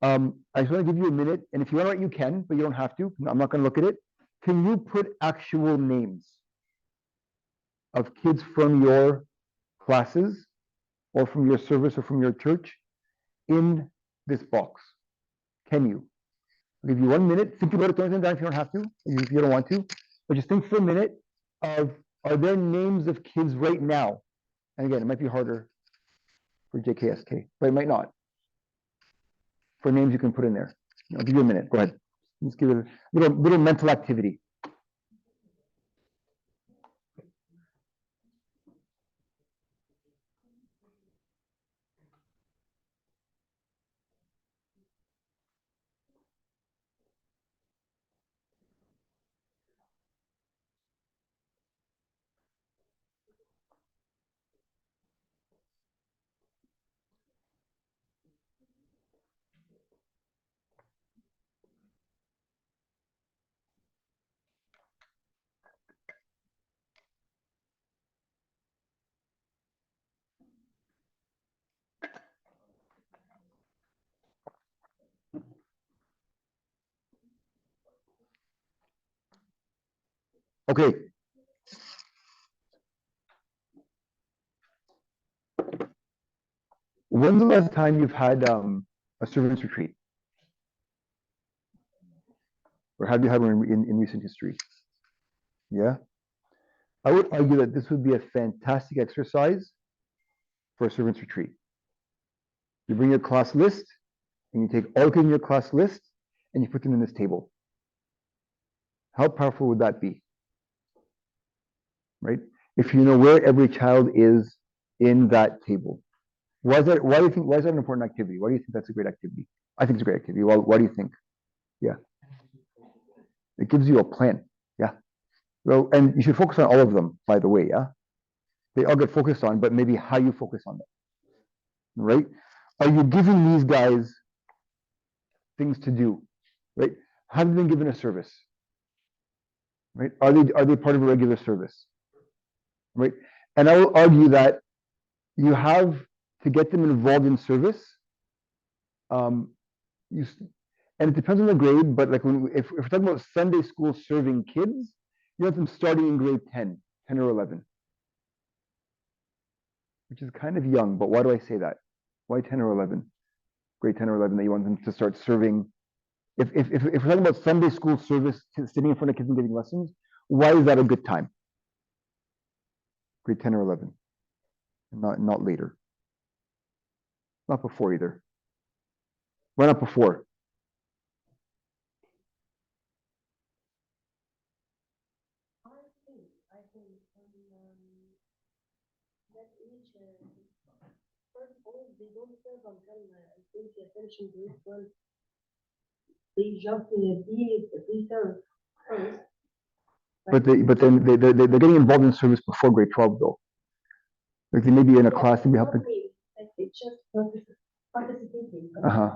S1: I just want to give you a minute, and if you want to write, you can, but you don't have to. I'm not going to look at it. Can you put actual names of kids from your classes or from your service or from your church in this box? Can you? I'll give you 1 minute. Think about it. Don't write them down if you don't have to, if you don't want to. But just think for a minute of, are there names of kids right now? And again, it might be harder for JKSK, but it might not. For names you can put in there. I'll give you a minute. Go ahead. Let's give it a little mental activity. Okay. When's the last time you've had a servants retreat? Or have you had one in recent history? Yeah. I would argue that this would be a fantastic exercise for a servants retreat. You bring your class list, and you take all the kids in your class list, and you put them in this table. How powerful would that be? Right? If you know where every child is in that table. Why is that an important activity? Why do you think that's a great activity? I think it's a great activity. Why do you think? Yeah. It gives you a plan. Yeah. Well, and you should focus on all of them, by the way, yeah? They all get focused on, but maybe how you focus on them. Right? Are you giving these guys things to do? Right? Have they been given a service? Right? Are they part of a regular service? Right? And I will argue that you have to get them involved in service. And it depends on the grade, but like if we're talking about Sunday school serving kids, you have them starting in grade 10 or 11, which is kind of young. But why do I say that? Why 10 or 11? Grade 10 or 11 that you want them to start serving. If we're talking about Sunday school service, sitting in front of kids and giving lessons, why is that a good time? Grade 10 or 11, not later, not before either. Why not before?
S6: I think that age, first of all, they don't serve until I think they finish in grade 12. They jump in a they serve first.
S1: But then they're getting involved in service before grade 12 though. Like they may be in a class and be helping.
S6: Like it's just participating.
S1: Uh-huh.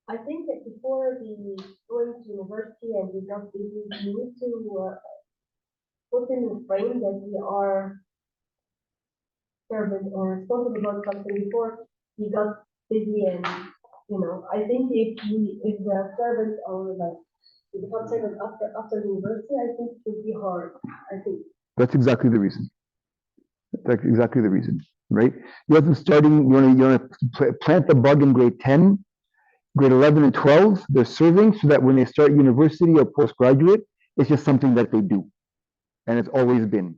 S6: I think that before we go into university and we got busy, we need to put in the frame that we are servant or responsible about something before we got busy and, I think if we are servants or like, we become servants after university, I think it would be hard, I think.
S1: That's exactly the reason. That's exactly the reason, right? You have them starting, you want to plant the bug in grade 10, grade 11 and 12, they're serving so that when they start university or postgraduate, it's just something that they do. And it's always been,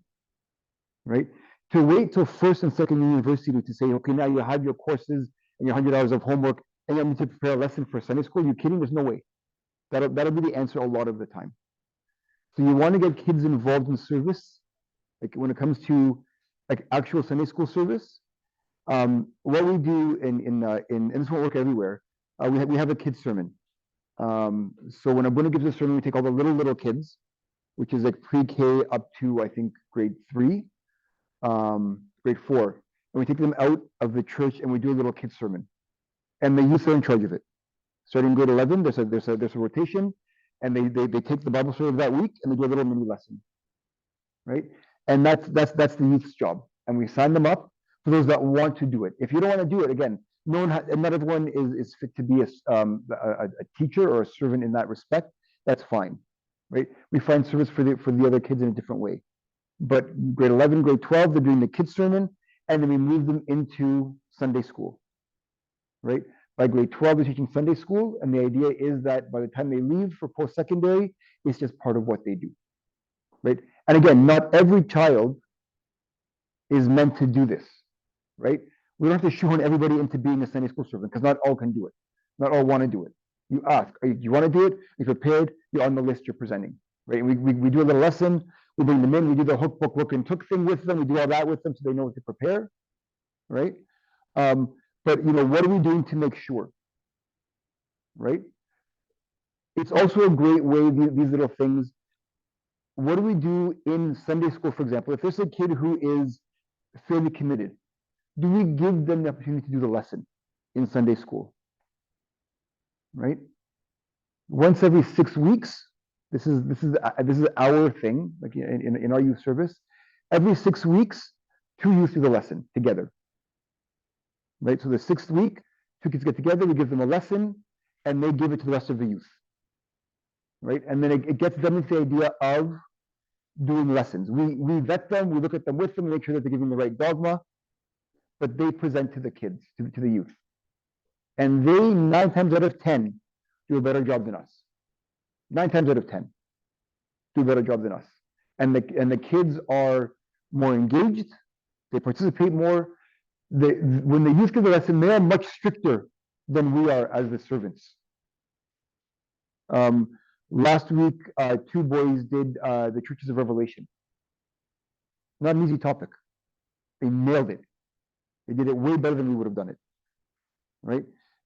S1: right? To wait till first and second university to say, okay, now you have your courses and your 100 hours of homework and you need to prepare a lesson for Sunday school, you're kidding? There's no way. That'll be the answer a lot of the time. So you want to get kids involved in service, like when it comes to like actual Sunday school service. What we do and this won't work everywhere. We have a kids sermon. So when Abuna gives a sermon, we take all the little kids, which is like pre-K up to I think grade 3, grade 4, and we take them out of the church and we do a little kids sermon, and the youth are in charge of it. Starting grade 11, there's a rotation, and they take the Bible story of that week and they do a little mini lesson, right? And that's the youth's job, and we sign them up for those that want to do it. If you don't want to do it, again, not everyone is fit to be a teacher or a servant in that respect. That's fine, right? We find service for the other kids in a different way. But grade 11, grade 12, they're doing the kids sermon, and then we move them into Sunday school, right? By grade 12, they're teaching Sunday school, and the idea is that by the time they leave for post-secondary, it's just part of what they do, right? And again, not every child is meant to do this, right? We don't have to shoehorn everybody into being a Sunday school servant because not all can do it. Not all want to do it. You ask, do you want to do it? You're prepared, you're on the list you're presenting, right? We do a little lesson, we bring them in, we do the hook, book, look, and took thing with them, we do all that with them so they know what to prepare, right? But what are we doing to make sure, right? It's also a great way, these little things. What do we do in Sunday school, for example? If there's a kid who is fairly committed, do we give them the opportunity to do the lesson in Sunday school, right? Once every 6 weeks, this is our thing, like in our youth service. Every 6 weeks, 2 youth do the lesson together, right? So the 6th week, 2 kids get together, we give them a lesson, and they give it to the rest of the youth, right? And then it gets them into the idea of doing lessons. We vet them, we look at them with them, make sure that they're giving the right dogma, but they present to the kids, to the youth. And they, 9 times out of 10, do a better job than us. 9 times out of 10 do a better job than us. And the kids are more engaged, they participate more. When the youth give the lesson, they are much stricter than we are as the servants. Last week, 2 boys did the Churches of Revelation. Not an easy topic. They nailed it. They did it way better than we would have done it, right?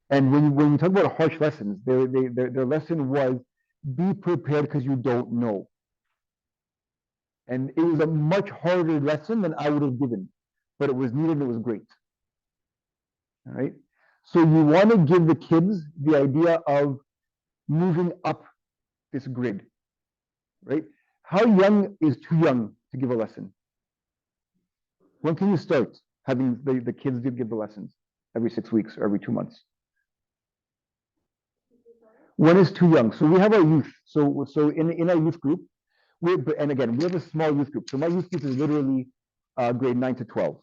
S1: And when we talk about harsh lessons, their lesson was be prepared because you don't know. And it was a much harder lesson than I would have given, but it was needed. It was great. All right. So you want to give the kids the idea of moving up this grid, right? How young is too young to give a lesson? When can you start having the kids give the lessons? Every 6 weeks or every 2 months? When is too young? So we have our youth. So in our youth group, and again, we have a small youth group. So my youth group is literally grade 9 to 12.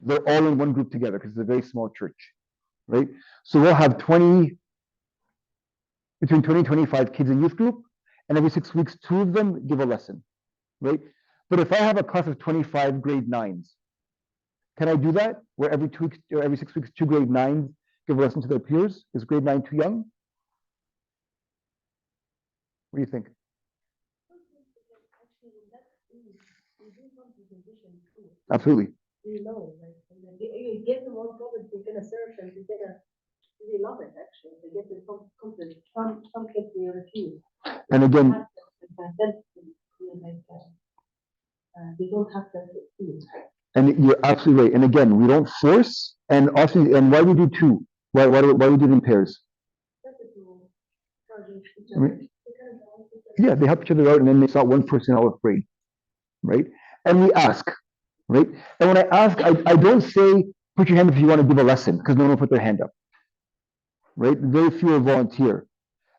S1: They're all in one group together because it's a very small church, right? So we'll have between 20 and 25 kids in youth group, and every 6 weeks, 2 of them give a lesson, right? But if I have a class of 25 grade 9s, can I do that? Where every 2 weeks or every 6 weeks, 2 grade 9s give a lesson to their peers? Is grade 9 too young? What do you think? Absolutely.
S6: You know, like, you give them one problem, they're gonna search and they love it actually. They get the confidence. Some kids they refuse.
S1: And again,
S6: They don't have that feel.
S1: And you're absolutely right. And again, we don't force. And often, and why we do two? Why we do it in pairs?
S6: That's a tool. Charging each
S1: I
S6: other.
S1: mean, yeah, they help each other out, and then it's not one person out afraid, right? And we ask, right? And when I ask, I don't say put your hand up if you want to give a lesson, because no one will put their hand up, right? Very few will volunteer.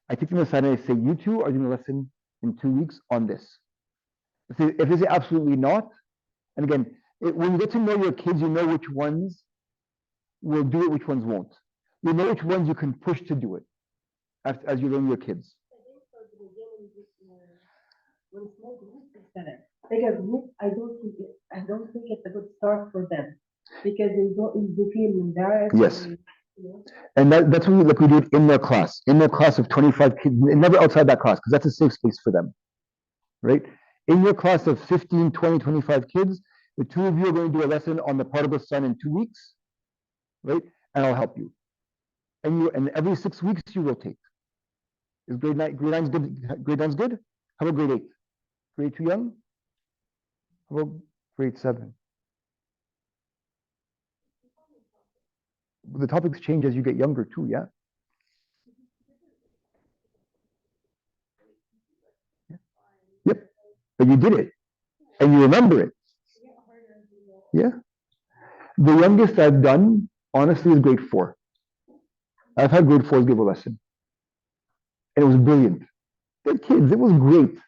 S1: I take them aside and I say, you two are doing a lesson in 2 weeks on this. If they say absolutely not, and again, when you get to know your kids, you know which ones will do it, which ones won't. You know which ones you can push to do it as you learn your kids.
S6: I think for the beginning, when small groups is better. Bigger group, I don't think it's a good start for them because they feel embarrassed.
S1: Yes.
S6: You know.
S1: And that's what we do it in their class of 25 kids, and never outside that class, because that's a safe space for them, right? In your class of 15, 20, 25 kids, the two of you are going to do a lesson on the prodigal son in 2 weeks, right? And I'll help you. And every 6 weeks you rotate. Is grade 9's good? Grade 9's good? How about grade 8? Grade 2 young? How about grade 7? The topics change as you get younger too, yeah? Yep. But you did it. And you remember it. Yeah. The youngest I've done, honestly, is grade 4. I've had grade 4s give a lesson. And it was brilliant. They're kids. It was great.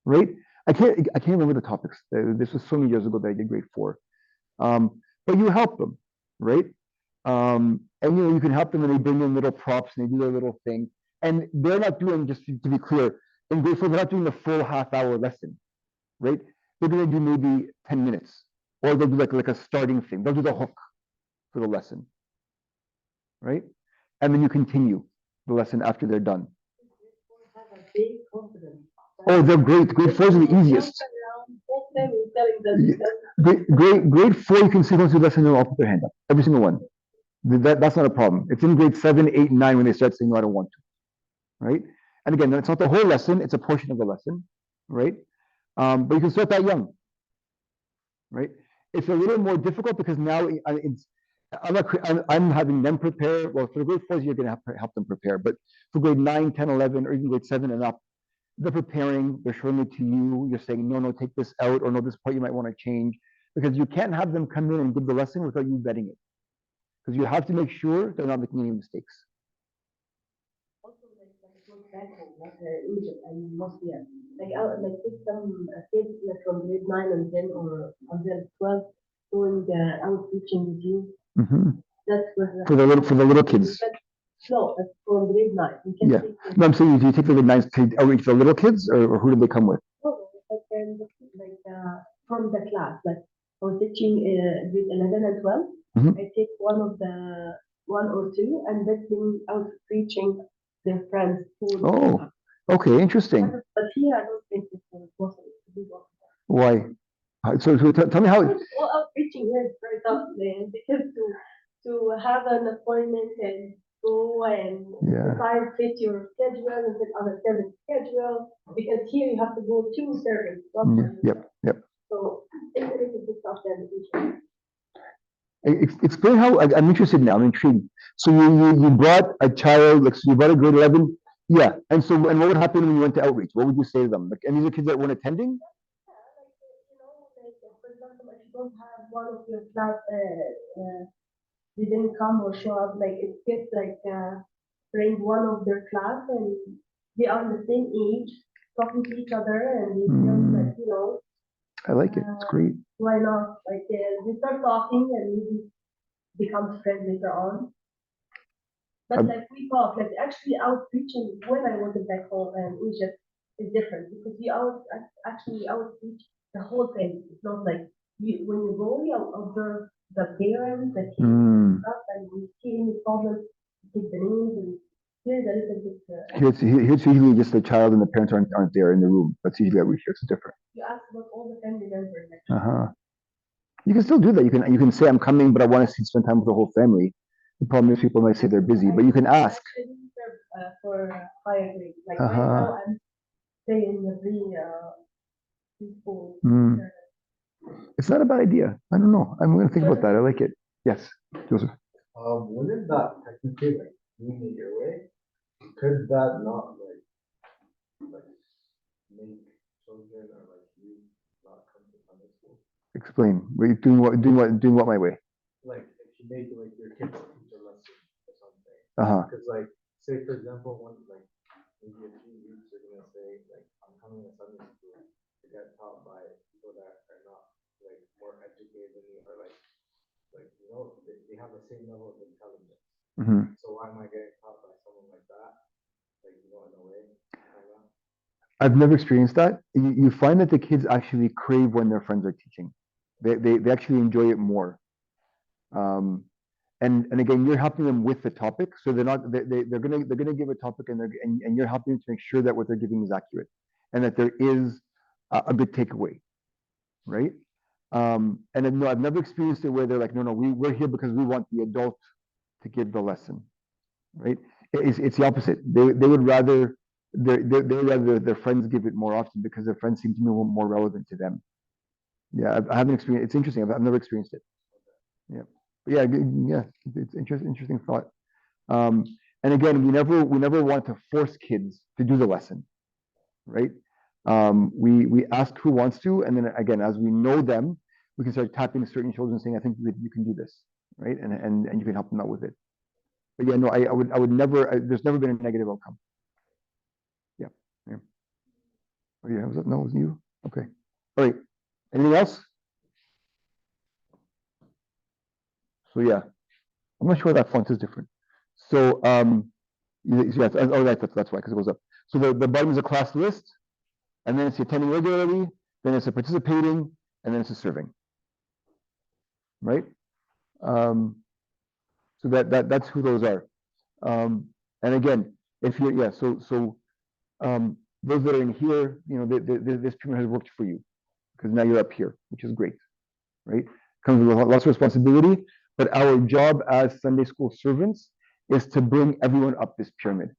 S1: Right? I can't remember the topics. This was so many years ago that I did grade 4. But you help them, right? And you can help them and they bring in little props and they do their little thing. And they're not doing, just to be clear, in grade 4, they're not doing the full half-hour lesson, right? They're going to do maybe 10 minutes. Or they'll do like a starting thing. They'll do the hook for the lesson, right? And then you continue the lesson after they're done.
S6: Have a big confidence.
S1: Oh, they're great. Grade 4 is the easiest. Grade 4, you can see once you lesson, they'll all put their hand up. Every single one. That's not a problem. It's in grade 7, 8, and 9 when they start saying, no, I don't want to. Right? And again, it's not the whole lesson, it's a portion of the lesson, right? But you can start that young. Right? It's a little more difficult because now I'm having them prepare. Well, for grade 4s, you're going to have to help them prepare. But for grade 9, 10, 11, or even grade 7 and up, they're preparing, they're showing it to you, you're saying, no, take this out, or no, this part you might want to change. Because you can't have them come in and give the lesson without you vetting it. Because you have to make sure they're not making any mistakes.
S6: Also, back home, like Egypt and Moscow, like with some kids like from grade 9 and 10 or until 12 doing outreaching with you.
S1: Mm-hmm.
S6: That's
S1: for the little kids.
S6: No, that's from grade 9.
S1: Yeah. No, I'm saying, do you take the grade 9s to outreach the little kids, or who do they come with?
S6: No, like from the class, like I was teaching grade 11 and 12.
S1: Mm-hmm.
S6: I take one or two, and let them outreaching their friends.
S1: Oh, okay, interesting.
S6: But here, I don't think it's possible to do that.
S1: Why? So tell me how.
S6: Well, outreaching here is very tough, man, because to have an appointment and go and decide fit your schedule and fit other servants' schedule, because here you have to go to servants.
S1: Yep.
S6: So it's a little bit tough than usually.
S1: Explain how. I'm interested now. I'm intrigued. So you brought a child, like, so you brought a grade 11. Yeah. And what would happen when you went to outreach? What would you say to them? Like, and these are kids that weren't attending?
S6: Like, for example, if you don't have one of your class didn't come or show up, like it's kids like bring one of their class and they are the same age, talking to each other, and they feel like,
S1: I like it. It's great.
S6: Why not? Like they start talking and maybe become friends later on. But like we talk, like actually outreaching when I was back home in Egypt is different because we outreach the whole thing. It's not like when you go, you observe the parents, the kids, stuff, and we see any problems, take the names, and here's a little bit.
S1: Here's usually just the child and the parents aren't there in the room. That's usually outreach. It's different.
S6: You ask about all the family members.
S1: You can still do that. You can say I'm coming, but I want to spend time with the whole family. The problem is people might say they're busy, but you can ask.
S6: For higher grade, like right now I'm staying in the preschool.
S1: It's not a bad idea. I don't know. I'm gonna think about that. I like it. Yes, Joseph.
S4: Wouldn't that technically like mean it your way? Could that not like make children or like you not come to Sunday school?
S1: Explain. Were you doing what my way?
S4: Like if you make like your kids teach a lesson or something.
S1: Uh-huh.
S4: Because like say for example one like maybe a few weeks you're gonna say like I'm coming to Sunday school to get taught by people that are not like more educated than me or like you know they have the same level of intelligence.
S1: Hmm.
S4: So why am I getting taught by someone like that? Like you know in a way, kind of.
S1: I've never experienced that. You find that the kids actually crave when their friends are teaching. They actually enjoy it more. Um, and again, you're helping them with the topic, so they're gonna give a topic, and you're helping them to make sure that what they're giving is accurate, and that there is a good takeaway, right? And no, I've never experienced it where they're like, no, we're here because we want the adult to give the lesson, right? It's the opposite. They would rather they would rather their friends give it more often because their friends seem to be more relevant to them. Yeah, I haven't experienced. It's interesting. I've never experienced it. Yeah, but yeah. It's interesting thought. Um, and again, we never want to force kids to do the lesson, right? We ask who wants to, and then again, as we know them, we can start tapping certain children, saying, "I think you can do this," right? And you can help them out with it. But yeah, no, I would never. There's never been a negative outcome. Yeah, yeah. Oh yeah, was it? No, it was you. Okay. All right. Anything else? So yeah, I'm not sure that font is different. So yes, oh that's why, because it goes up. So the bottom is a class list, and then it's the attending regularly, then it's a participating, and then it's a serving. Right? So that's who those are. And again, if you're those that are in here, this pyramid has worked for you because now you're up here, which is great, right? Comes with lots of responsibility, but our job as Sunday school servants is to bring everyone up this pyramid,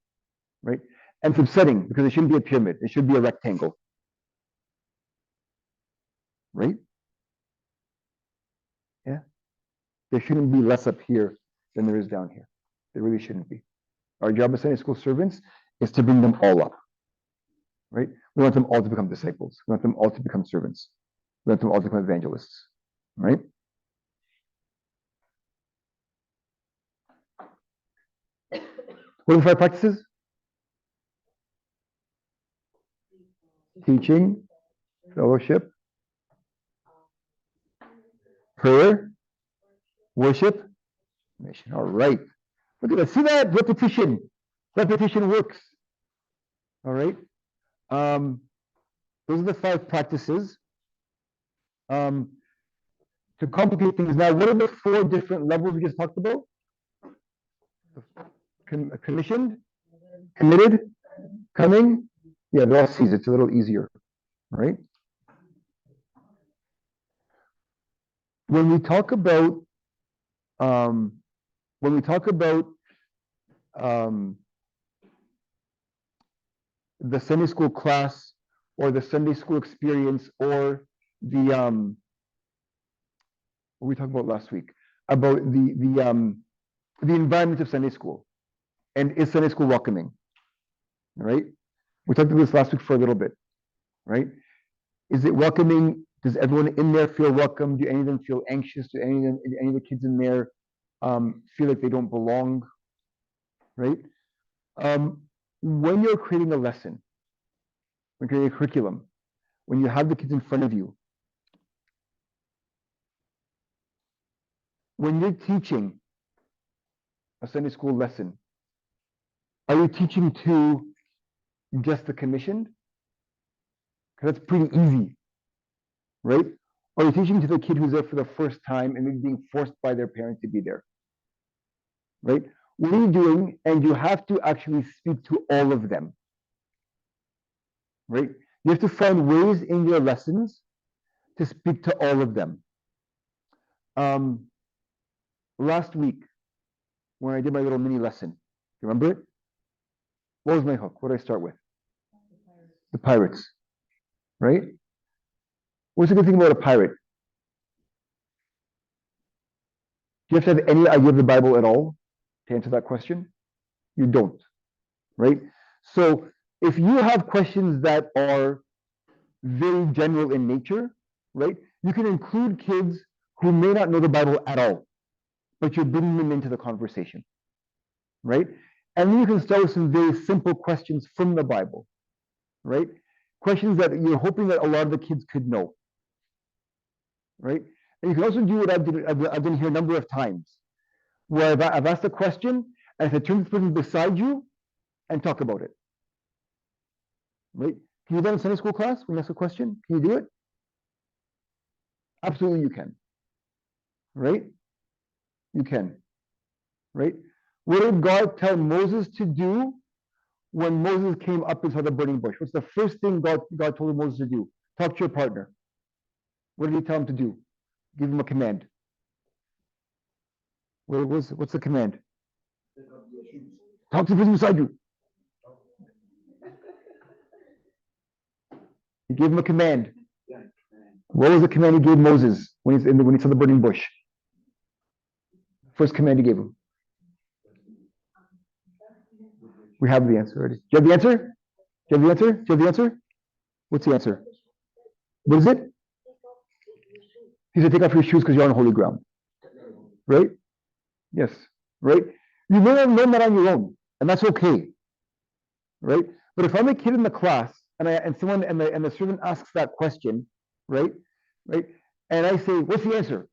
S1: right? And it's upsetting because it shouldn't be a pyramid; it should be a rectangle, right? Yeah, there shouldn't be less up here than there is down here. There really shouldn't be. Our job as Sunday school servants is to bring them all up, right? We want them all to become disciples. We want them all to become servants. We want them all to become evangelists, right? What are the 5 practices? Teaching, fellowship, prayer, worship, mission. All right. Look at that. See that? Repetition. Repetition works. All right. Those are the 5 practices. To complicate things now, what are the 4 different levels we just talked about? Commissioned, committed, coming. Yeah, they're all C's. It's a little easier, right? When we talk about um, um, the Sunday school class or the Sunday school experience or the what we talked about last week about the environment of Sunday school, and is Sunday school welcoming? All right, we talked about this last week for a little bit, right? Is it welcoming? Does everyone in there feel welcome? Do any of them feel anxious? Do any of the kids in there feel like they don't belong? Right? When you're creating a lesson, when you're creating a curriculum, when you have the kids in front of you, when you're teaching a Sunday school lesson, are you teaching to just the commissioned? Because that's pretty easy, right? Or are you teaching to the kid who's there for the first time and maybe being forced by their parent to be there, right? What are you doing? And you have to actually speak to all of them, right? You have to find ways in your lessons to speak to all of them. Last week, when I did my little mini lesson, you remember it? What was my hook? What did I start with? The pirates, right? What's the good thing about a pirate? you have to have any idea of the Bible at all to answer that question? You don't, right? So if you have questions that are very general in nature, right? You can include kids who may not know the Bible at all, but you're bringing them into the conversation, right? And then you can start with some very simple questions from the Bible, right? Questions that you're hoping that a lot of the kids could know, right? And you can also do what I've done here a number of times, where I've asked a question, and I said, turn to the person beside you and talk about it, right? Can you do that in Sunday school class when you ask a question? Can you do it? Absolutely you can, right? You can, right? What did God tell Moses to do when Moses came up inside the burning bush? What's the first thing God told Moses to do? Talk to your partner. What did he tell him to do? Give him a command. What's the command? Talk to the person beside you. He gave him a command. What was the command he gave Moses when he saw the burning bush? First command he gave him. We have the answer already. Do you have the answer? Do you have the answer? Do you have the answer? What's the answer? What is it? He said, take off your shoes because you're on holy ground. Right? Yes. Right? You may not learn that on your own, and that's okay. Right? But if I'm a kid in the class and someone and the student asks that question, right? Right? And I say, what's the answer?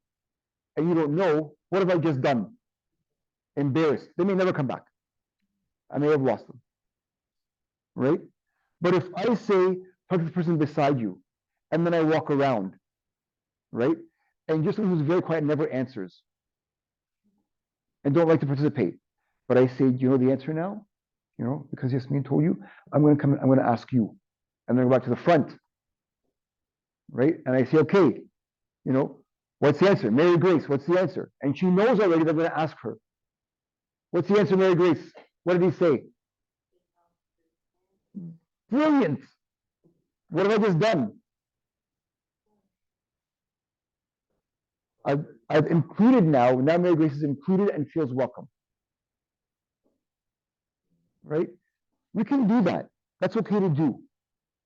S1: And you don't know, what have I just done? Embarrassed. They may never come back. I may have lost them. Right? But if I say, talk to the person beside you, and then I walk around, right? And just someone who's very quiet never answers and don't like to participate. But I say, do you know the answer now? You know, because Yasmin told you, I'm going to ask you. And then go back to the front, right? And I say, okay, you know, what's the answer? Mary Grace, what's the answer? And she knows already that I'm going to ask her. What's the answer, Mary Grace? What did he say? Brilliant. What have I just done? I've included now Mary Grace is included and feels welcome. Right? You can do that. That's okay to do.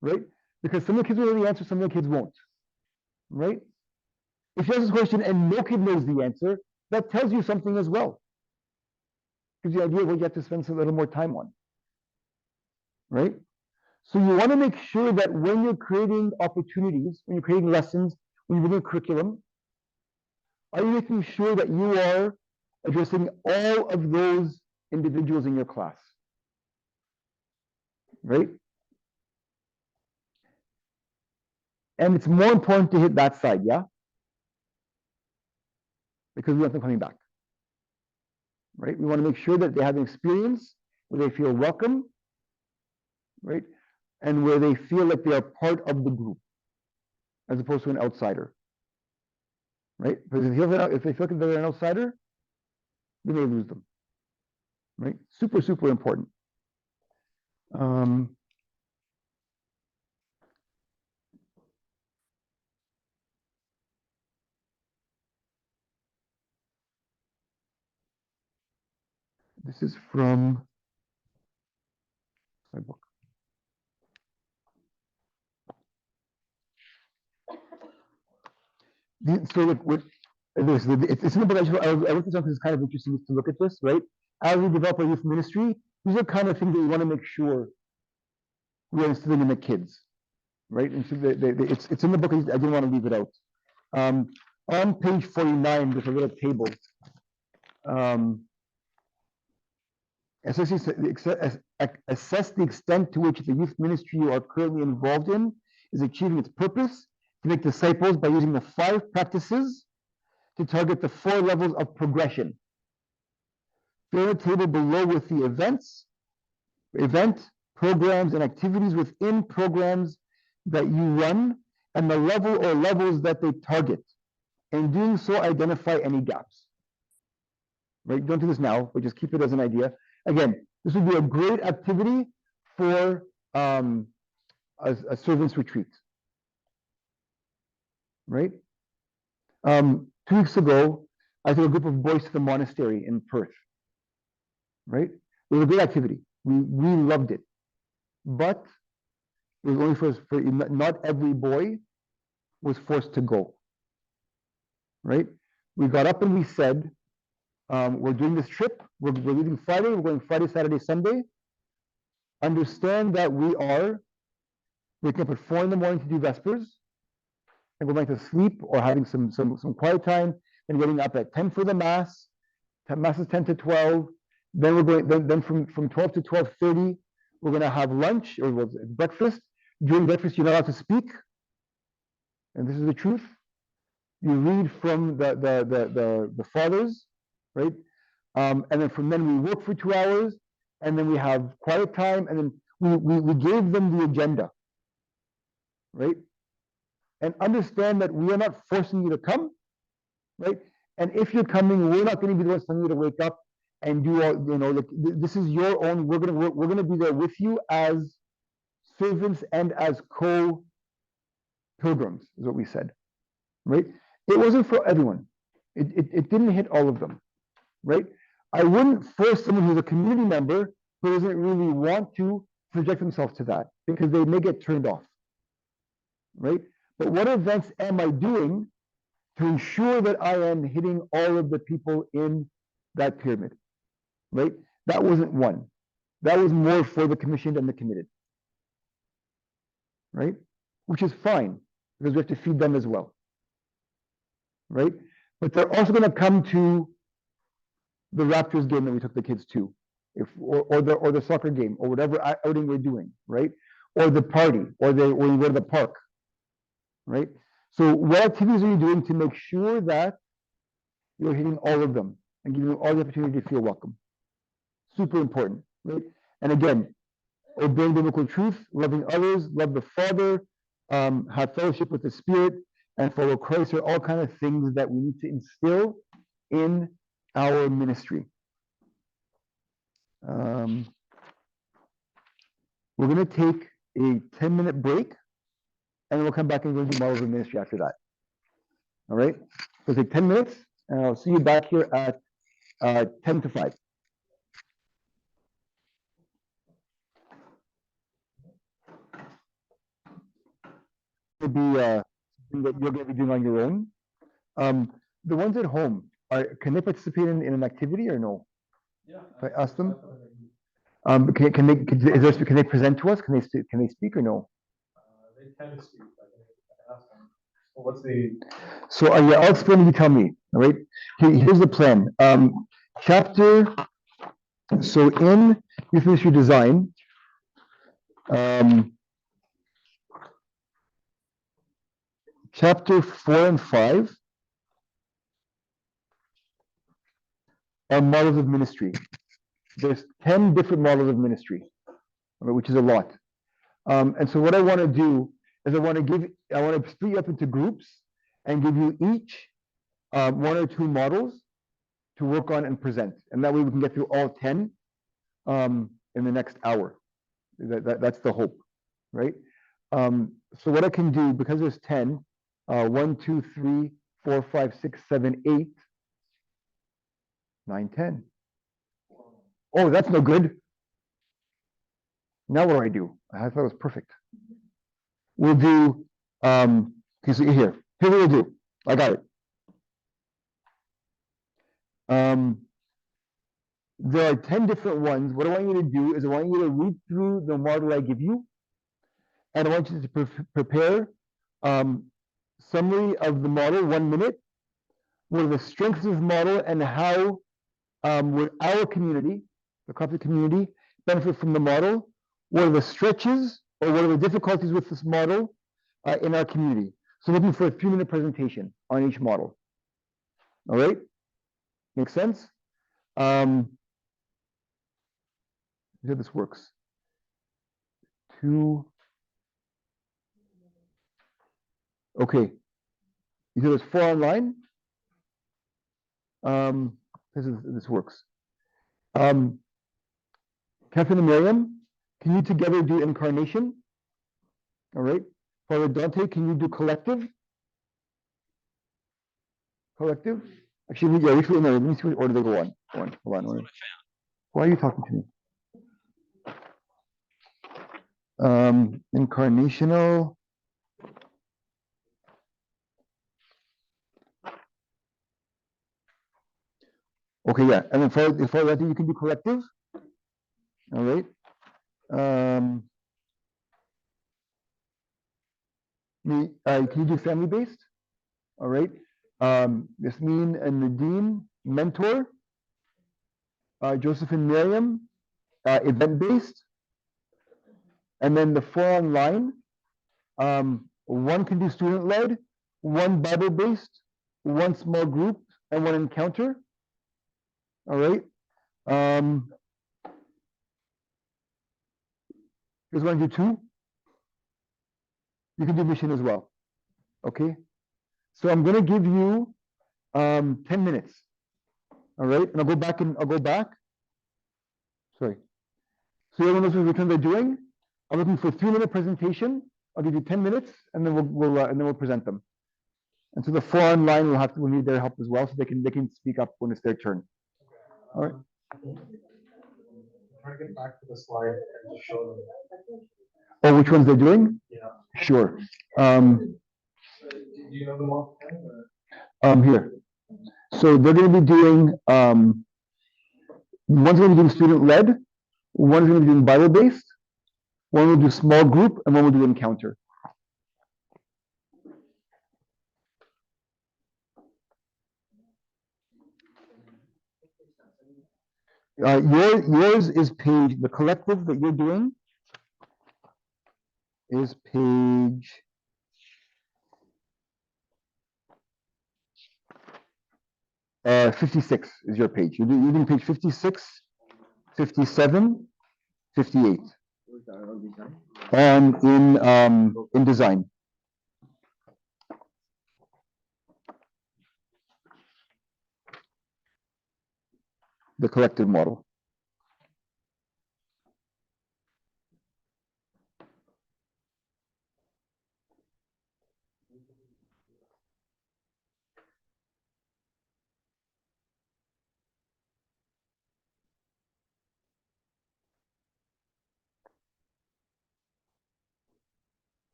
S1: Right? Because some of the kids will know the answer, some of the kids won't. Right? If you ask this question and no kid knows the answer, that tells you something as well. Gives you an idea of what you have to spend a little more time on. Right? So you want to make sure that when you're creating opportunities, when you're creating lessons, when you're doing curriculum, are you making sure that you are addressing all of those individuals in your class? Right? And it's more important to hit that side, yeah? Because we want them coming back. Right? We want to make sure that they have an experience where they feel welcome, right? And where they feel like they are part of the group, as opposed to an outsider. Right? Because if they feel like they're an outsider, we may lose them. Right? Super, super important. This is from my book. So look, it's in the book. I wrote this down because it's kind of interesting to look at this, right? As we develop our youth ministry, these are kind of things that we want to make sure we are instilling in the kids, right? And so it's in the book. I didn't want to leave it out. On page 49, there's a little table. Assess the extent to which the youth ministry you are currently involved in is achieving its purpose to make disciples by using the 5 practices to target the 4 levels of progression. Fill the table below with the event, programs, and activities within programs that you run and the level or levels that they target. In doing so, identify any gaps. Right? Don't do this now, but just keep it as an idea. Again, this would be a great activity for a servants retreat. Right? 2 weeks ago, I took a group of boys to the monastery in Perth. Right? It was a good activity. We loved it. But it was only for not every boy was forced to go. Right? We got up and we said, we're doing this trip. We're leaving Friday. We're going Friday, Saturday, Sunday. Understand that we are waking up at 4 a.m. to do Vespers and going back to sleep or having some quiet time and getting up at 10 for the Mass. Mass is 10 to 12. Then we're going. Then from 12 to 12:30, we're going to have lunch or breakfast. During breakfast, you're not allowed to speak, and this is the truth. You read from the fathers, right? And then from then we work for 2 hours, and then we have quiet time, and then we gave them the agenda, right? And understand that we are not forcing you to come, right? And if you're coming, we're not going to be the ones telling you to wake up and do all, like, this is your own. We're gonna be there with you as servants and as co-pilgrims, is what we said, right? It wasn't for everyone. It didn't hit all of them, right? I wouldn't force someone who's a community member who doesn't really want to subject themselves to that because they may get turned off, right? But what events am I doing to ensure that I am hitting all of the people in that pyramid? Right? That wasn't one. That was more for the commissioned and the committed. Right? Which is fine, because we have to feed them as well. Right? But they're also going to come to the Raptors game that we took the kids to, or the soccer game, or whatever outing we're doing, right? Or the party, or you go to the park. Right? So what activities are you doing to make sure that you're hitting all of them and giving them all the opportunity to feel welcome? Super important, right? And again, obeying biblical truth, loving others, love the Father, have fellowship with the Spirit, and follow Christ are all kind of things that we need to instill in our ministry. We're going to take a 10-minute break, and we'll come back and go into models of ministry after that. All right? So take 10 minutes, and I'll see you back here at 10 to 5. To be something that you're going to be doing on your own. The ones at home, can they participate in an activity or no?
S4: Yeah.
S1: If I ask them? Can they present to us? Can they speak or no?
S4: They can speak. I can ask them. Well, what's the?
S1: So yeah, I'll explain. You tell me. All right. Here's the plan. So in youth ministry design, chapter 4 and 5 are models of ministry. There's 10 different models of ministry, which is a lot. And so what I want to do is I want to split you up into groups and give you each 1 or 2 models to work on and present. And that way we can get through all 10 in the next hour. That's the hope, right? So what I can do, because there's 10, 1, 2, 3, 4, 5, 6, 7, 8, 9, 10. Oh, that's no good. Now what do? I thought it was perfect. We'll do, okay, so here we'll do. I got it. There are 10 different ones. What I want you to do is I want you to read through the model I give you, and I want you to prepare summary of the model, 1 minute, what are the strengths of the model and how would our community, the Coptic community, benefit from the model? What are the stretches or what are the difficulties with this model in our community? So looking for a 3-minute presentation on each model. All right? Makes sense? How this works. 2. Okay. You said there's 4 online? This works. Catherine and Miriam, can you together do incarnation? All right. Father Dante, can you do collective? Collective? Actually, yeah, which one? No, let me see what order they go on. Hold on. Why are you talking to me? Incarnational. Okay, yeah, and then for that you can do collective. All right. Can you do family based? All right. Yasmin and Nadine, mentor. Joseph and Miriam, event based. And then the 4 online. One can do student led, one Bible based, one small group, and one encounter. All right. Here's one do 2. You can do mission as well. Okay. So I'm going to give you 10 minutes. All right. And I'll go back. Sorry. So everyone knows which one they're doing. I'm looking for a 3-minute presentation. I'll give you 10 minutes, and then we'll present them. And so the 4 online will need their help as well, so they can speak up when it's their turn. All right.
S4: Try to get back to the slide and just show them.
S1: Oh, which ones they're doing?
S4: Yeah.
S1: Sure.
S4: Do you know them all?
S1: Here. So they're going to be doing. One's going to be doing student led. One's going to be doing Bible based. One will do small group, and one will do encounter. Yours is page. The collective that you're doing is page 56 is your page. You're doing page 56, 57, 58. And in design. The collective model.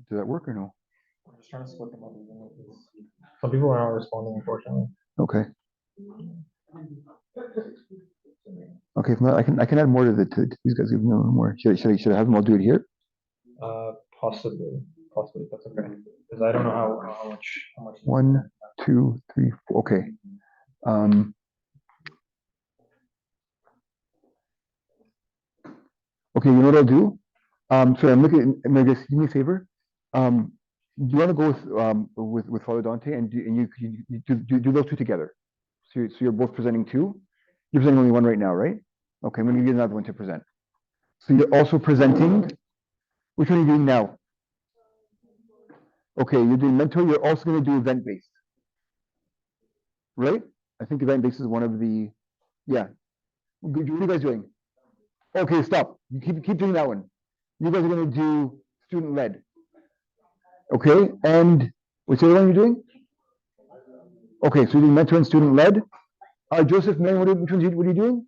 S1: Did that work or no?
S4: I'm just trying to split them up. Some people are not responding, unfortunately.
S1: Okay. Okay, if not, I can add more to these guys. Give them more. Should I have them all do it here?
S4: Possibly, that's okay. Because I don't know how much.
S1: 1, 2, 3, 4. Okay. Okay, you know what I'll do? Sorry, I'm looking. Just do me a favor. Do you want to go with Father Dante and you do those 2 together? So you're both presenting 2. You're presenting only 1 right now, right? Okay, I'm going to give you another one to present. So you're also presenting. Which one are you doing now? Okay, you're doing mentor. You're also going to do event based, right? I think event based is one of the. Yeah. What are you guys doing? Okay, stop. You keep doing that one. You guys are going to do student led. Okay, and which other one are you doing? Okay, so you're doing mentor and student led. Joseph, Mary, what are you doing?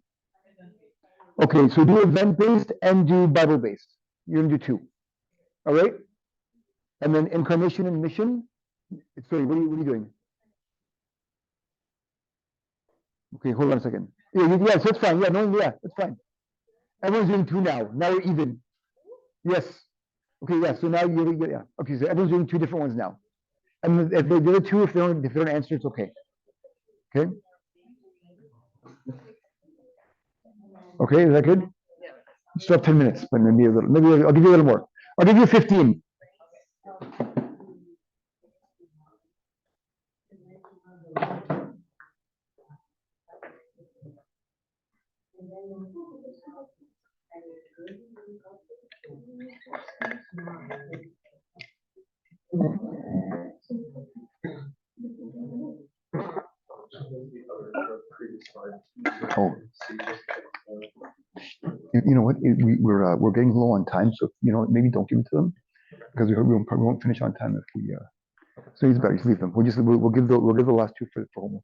S1: Okay, so do event based and do Bible based. You're going to do 2. All right. And then incarnation and mission. Sorry, what are you doing? Okay, hold on a second. Yeah, so it's fine. Yeah, no, yeah, it's fine. Everyone's doing 2 now. Now we're even. Yes. Okay, yeah. So now yeah. Okay, so everyone's doing 2 different ones now. And if they do the 2, if they don't answer, it's okay. Okay. Okay, is that good? Still have 10 minutes, but maybe I'll give you a little more. I'll give you 15. Oh, you know what? We're getting low on time, so maybe don't give it to them because we won't finish on time if we. So he's back. Just leave them. We'll give the last two for homework.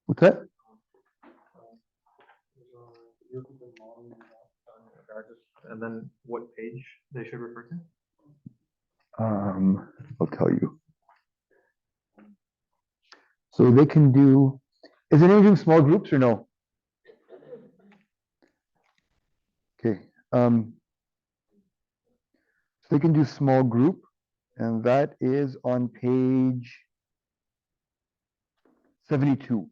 S1: What's that?
S8: And then what page they should refer to?
S1: I'll tell you. So they can do. Is it anything small groups or no? Okay. So they can do small group, and that is on page 72.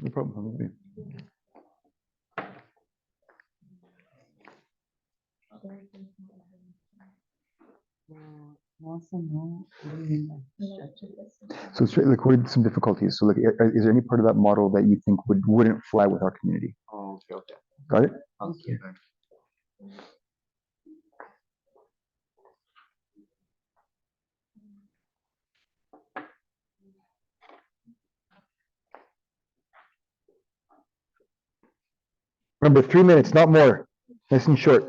S1: No problem. So straight, like, what are some difficulties? So, like, is there any part of that model that you think wouldn't fly with our community?
S8: Oh, okay.
S1: Got it?
S8: Okay.
S1: Remember, 3 minutes, not more. Nice and short.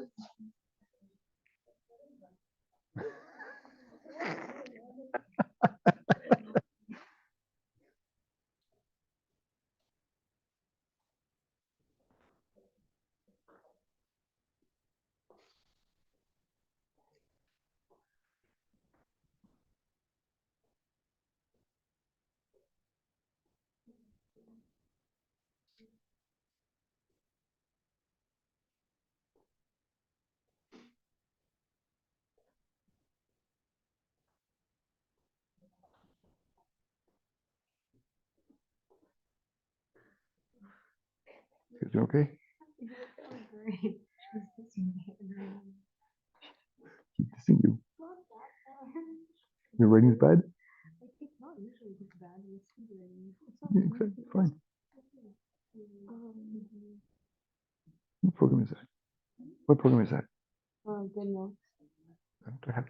S1: Is it okay? Keep dissing you. Your writing's bad? Yeah, exactly. Fine. What program is that? What program is that?
S6: Good notes.
S1: I have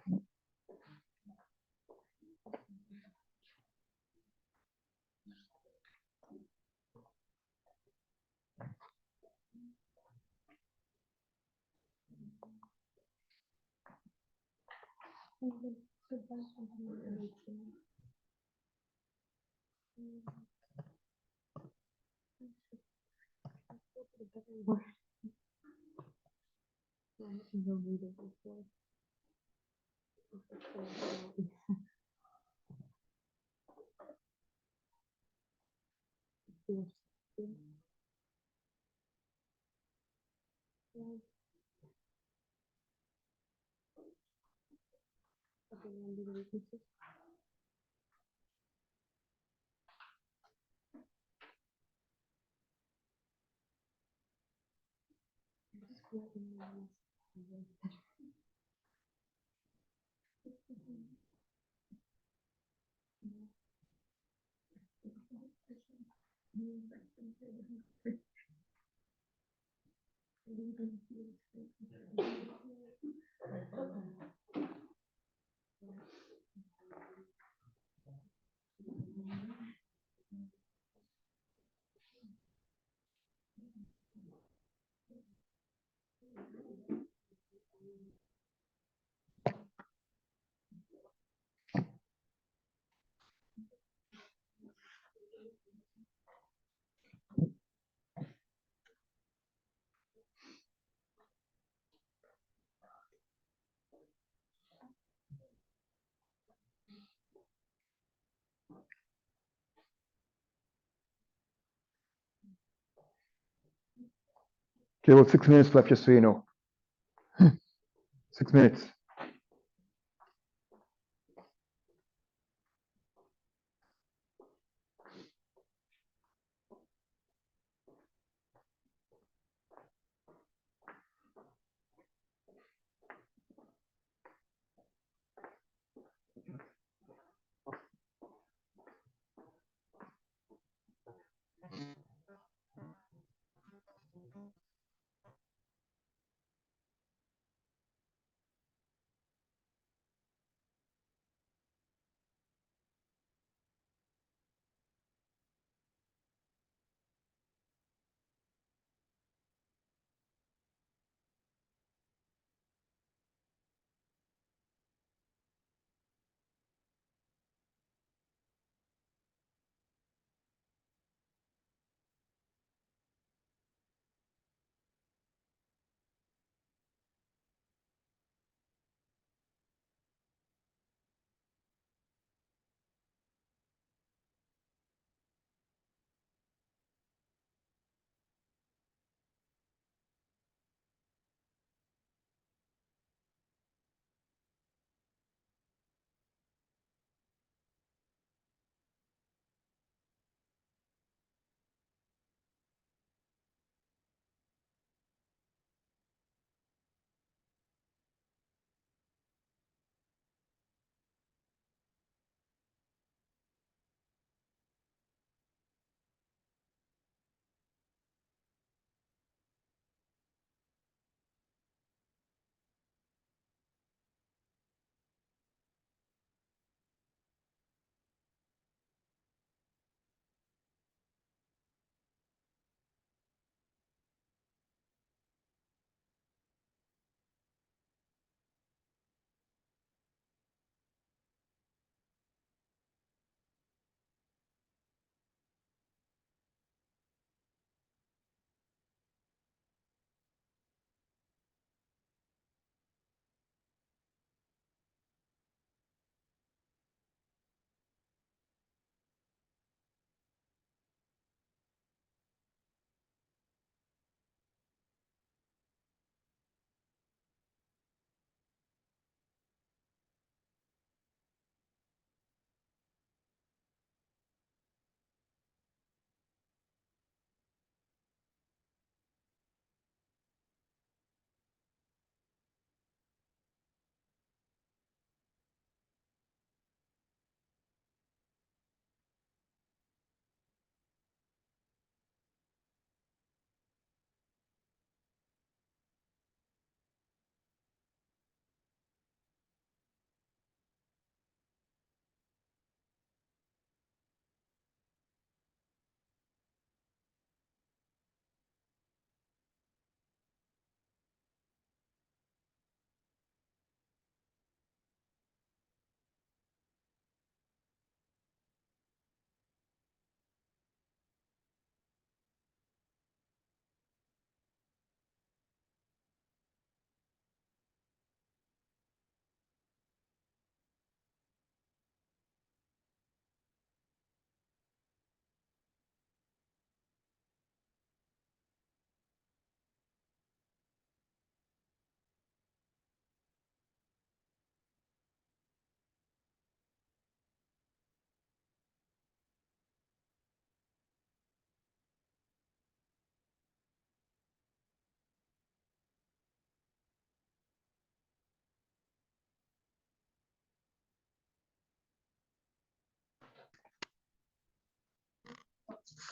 S1: Okay, well, 6 minutes left, just so you know. 6 minutes.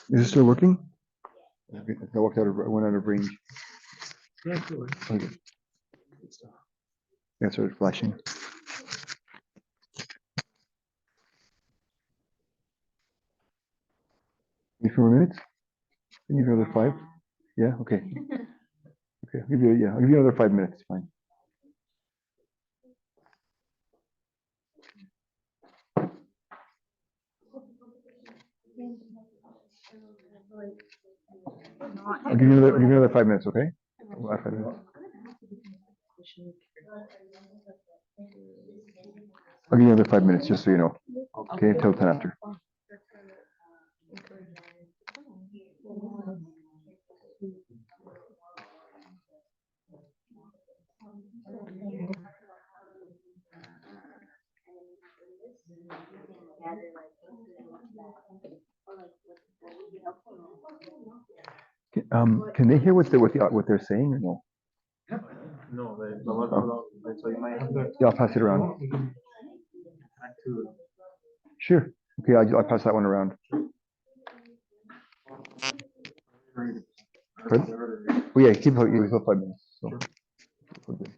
S1: Is it still working? I walked out of, I went out of range. Okay. Yeah, it started flashing. Any few more minutes? Can you give another 5? Yeah, okay. Okay, I'll give you another 5 minutes, fine. I'll give you another 5 minutes, okay? I'll add 5 minutes. I'll give you another 5 minutes, just so you know. Okay, until 10 after. Can they hear what they're saying or no?
S8: No, so you might have to.
S1: Yeah, I'll pass it around.
S8: Back to.
S1: Sure. Okay, I'll pass that one around. Pardon? Oh yeah, keep 5 minutes. So. We're good.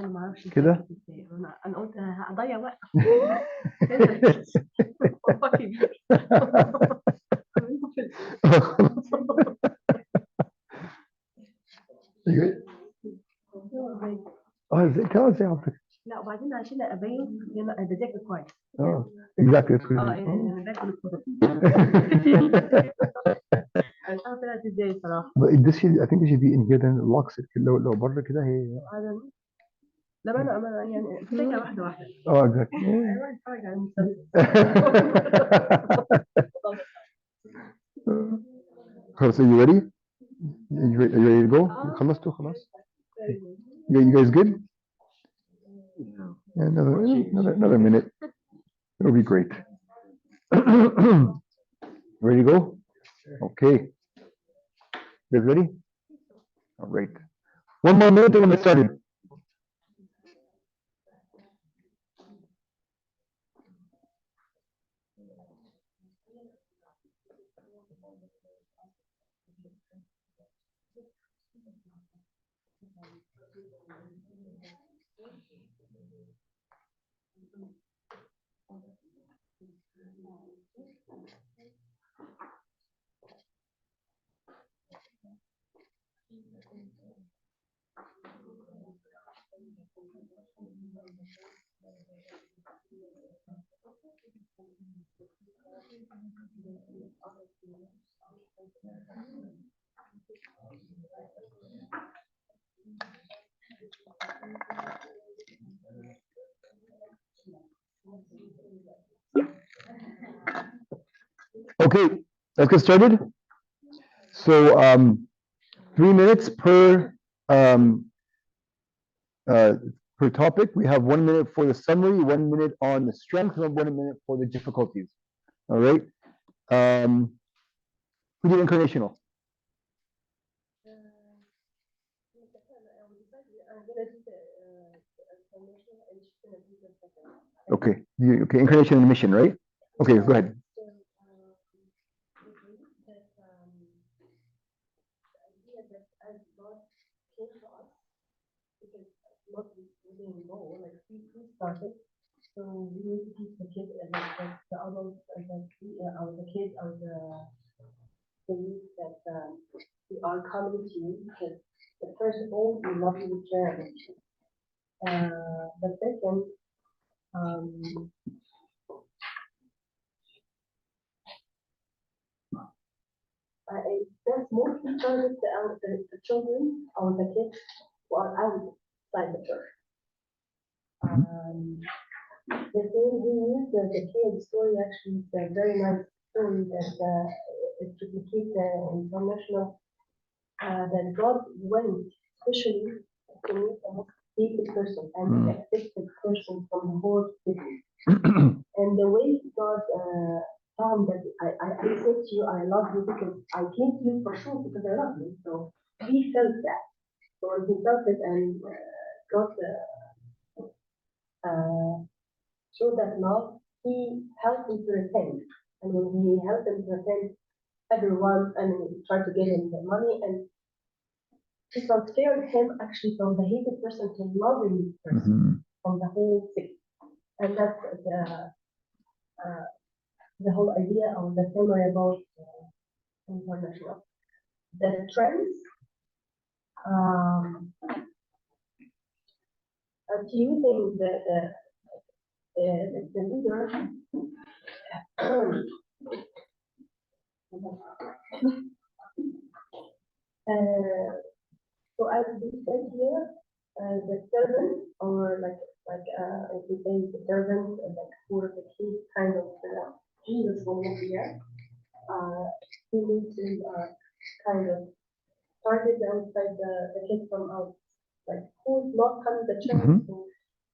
S6: انا ما اعرفش
S1: كده؟
S6: ازاي انا قلت هضيع وقت والله كبير
S1: ازاي كده ازاي على فكرة.
S6: لا وبعدين عشان ابين ان انا بذاكر كويس
S1: exactly
S6: انا باكل كويس انا طلعت ازاي صراحه
S1: but this should I think it should be in here then it locks it لو بره كده هي
S6: لا ما انا يعني فكره واحده واحده
S1: exactly
S6: انا اتفرج على المسلسل
S1: خلاص are you ready? Are you ready to go? خلصتوا خلاص؟ You guys good? Yeah, another minute. It'll be great. Ready to go? Okay. You guys ready? All right. One more minute and we'll get started. Okay, let's get started. So 3 minutes per per topic. We have 1 minute for the summary, 1 minute on the strength, and 1 minute for the difficulties. All right. Who did incarnational? Okay. Okay. Incarnation and mission, right? Okay. Go ahead.
S6: Started. So we need to teach the kids and the adults and the kids or the youth that we are coming to you because first of all we love you with care. The second that's mostly targeted the children or the kids who are outside the church. The thing we use the kid story actually is a very nice story that it replicates the international that God went especially to meet the most hated person and the accepted person from the whole city. And the way God found that I said to you, I love you because I came to you for sure because I love you. So he felt that. So he felt it and God showed that love. He helped him to repent. And when he helped him to repent, everyone tried to give him the money and he transferred him actually from the hated person to loving person from the whole city. And that's the whole idea of the summary about international. The trends, do you think that the leader so as we said here, the servant or like if we say the servant like for the key kind of Jesus will be here. We need to kind of target outside the kids from out like who's not coming to church to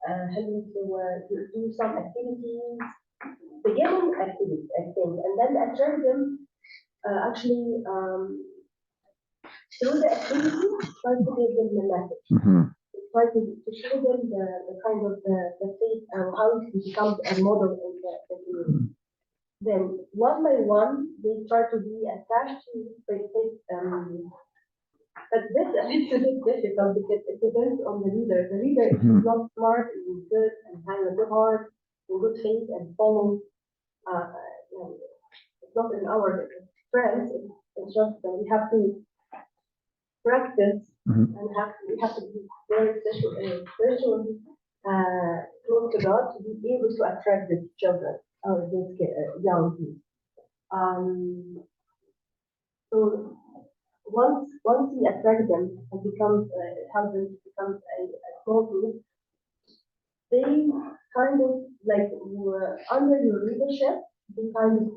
S6: helping to do some activities, beginning activities I think, and then attract them actually through the activity try to give them the message. Try to show them the kind of the faith and how to become a model in the community. Then one by one they try to be attached to faith. But this it's a bit difficult because it depends on the leader. The leader, if
S1: Mhm.
S6: he's not smart and good and has a good heart and good faith and follow, you know, it's not in our friends. It's just that we have to practice
S1: Mhm.
S6: and we have to be very spiritually close to God to be able to attract the children or these young people. So once you attract them and becomes help them to become a small group, they kind of like were under your leadership. They kind of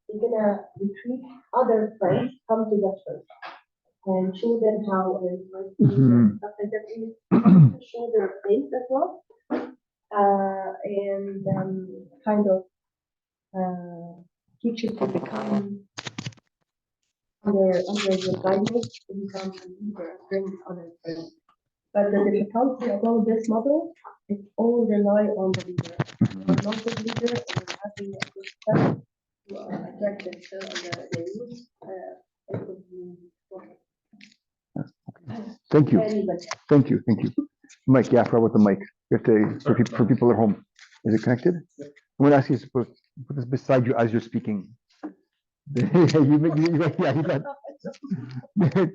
S6: they're gonna retreat other friends come to that church and show them how and
S1: Mhm.
S6: stuff like that. To show their faith as well, and kind of teach you to become under your guidance to become a leader, bring other friends. But the difficulty about this model is all rely on the leader. You're not the leader and you're having a good step to attract the youth. It would be
S1: Thank you.
S6: very much.
S1: Thank you. Thank you. Mike, yeah, for with the mic. You have to, for people at home. Is it connected? I'm going to ask you to put this beside you as you're speaking. Yeah, you got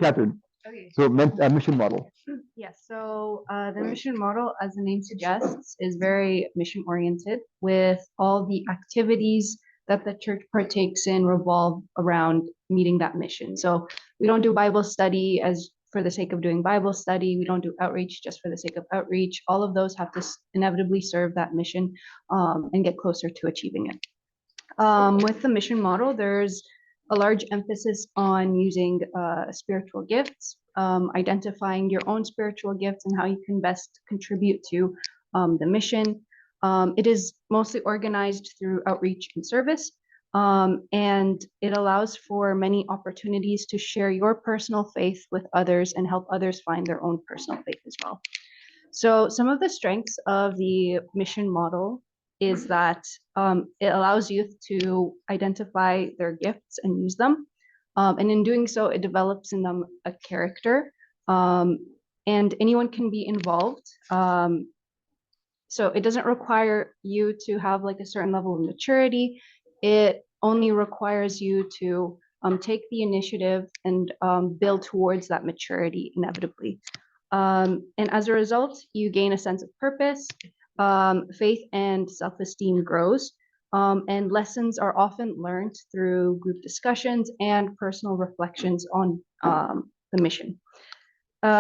S1: Catherine.
S9: Okay.
S1: So mission model.
S9: Yes, so the mission model, as the name suggests, is very mission oriented, with all the activities that the church partakes in revolve around meeting that mission. So we don't do Bible study as for the sake of doing Bible study. We don't do outreach just for the sake of outreach. All of those have to inevitably serve that mission and get closer to achieving it. With the mission model, there's a large emphasis on using spiritual gifts, identifying your own spiritual gifts and how you can best contribute to the mission. It is mostly organized through outreach and service, and it allows for many opportunities to share your personal faith with others and help others find their own personal faith as well. So some of the strengths of the mission model is that it allows youth to identify their gifts and use them. And in doing so, it develops in them a character, and anyone can be involved. So it doesn't require you to have like a certain level of maturity. It only requires you to take the initiative and build towards that maturity inevitably. And as a result, you gain a sense of purpose, faith and self-esteem grows, and lessons are often learned through group discussions and personal reflections on the mission.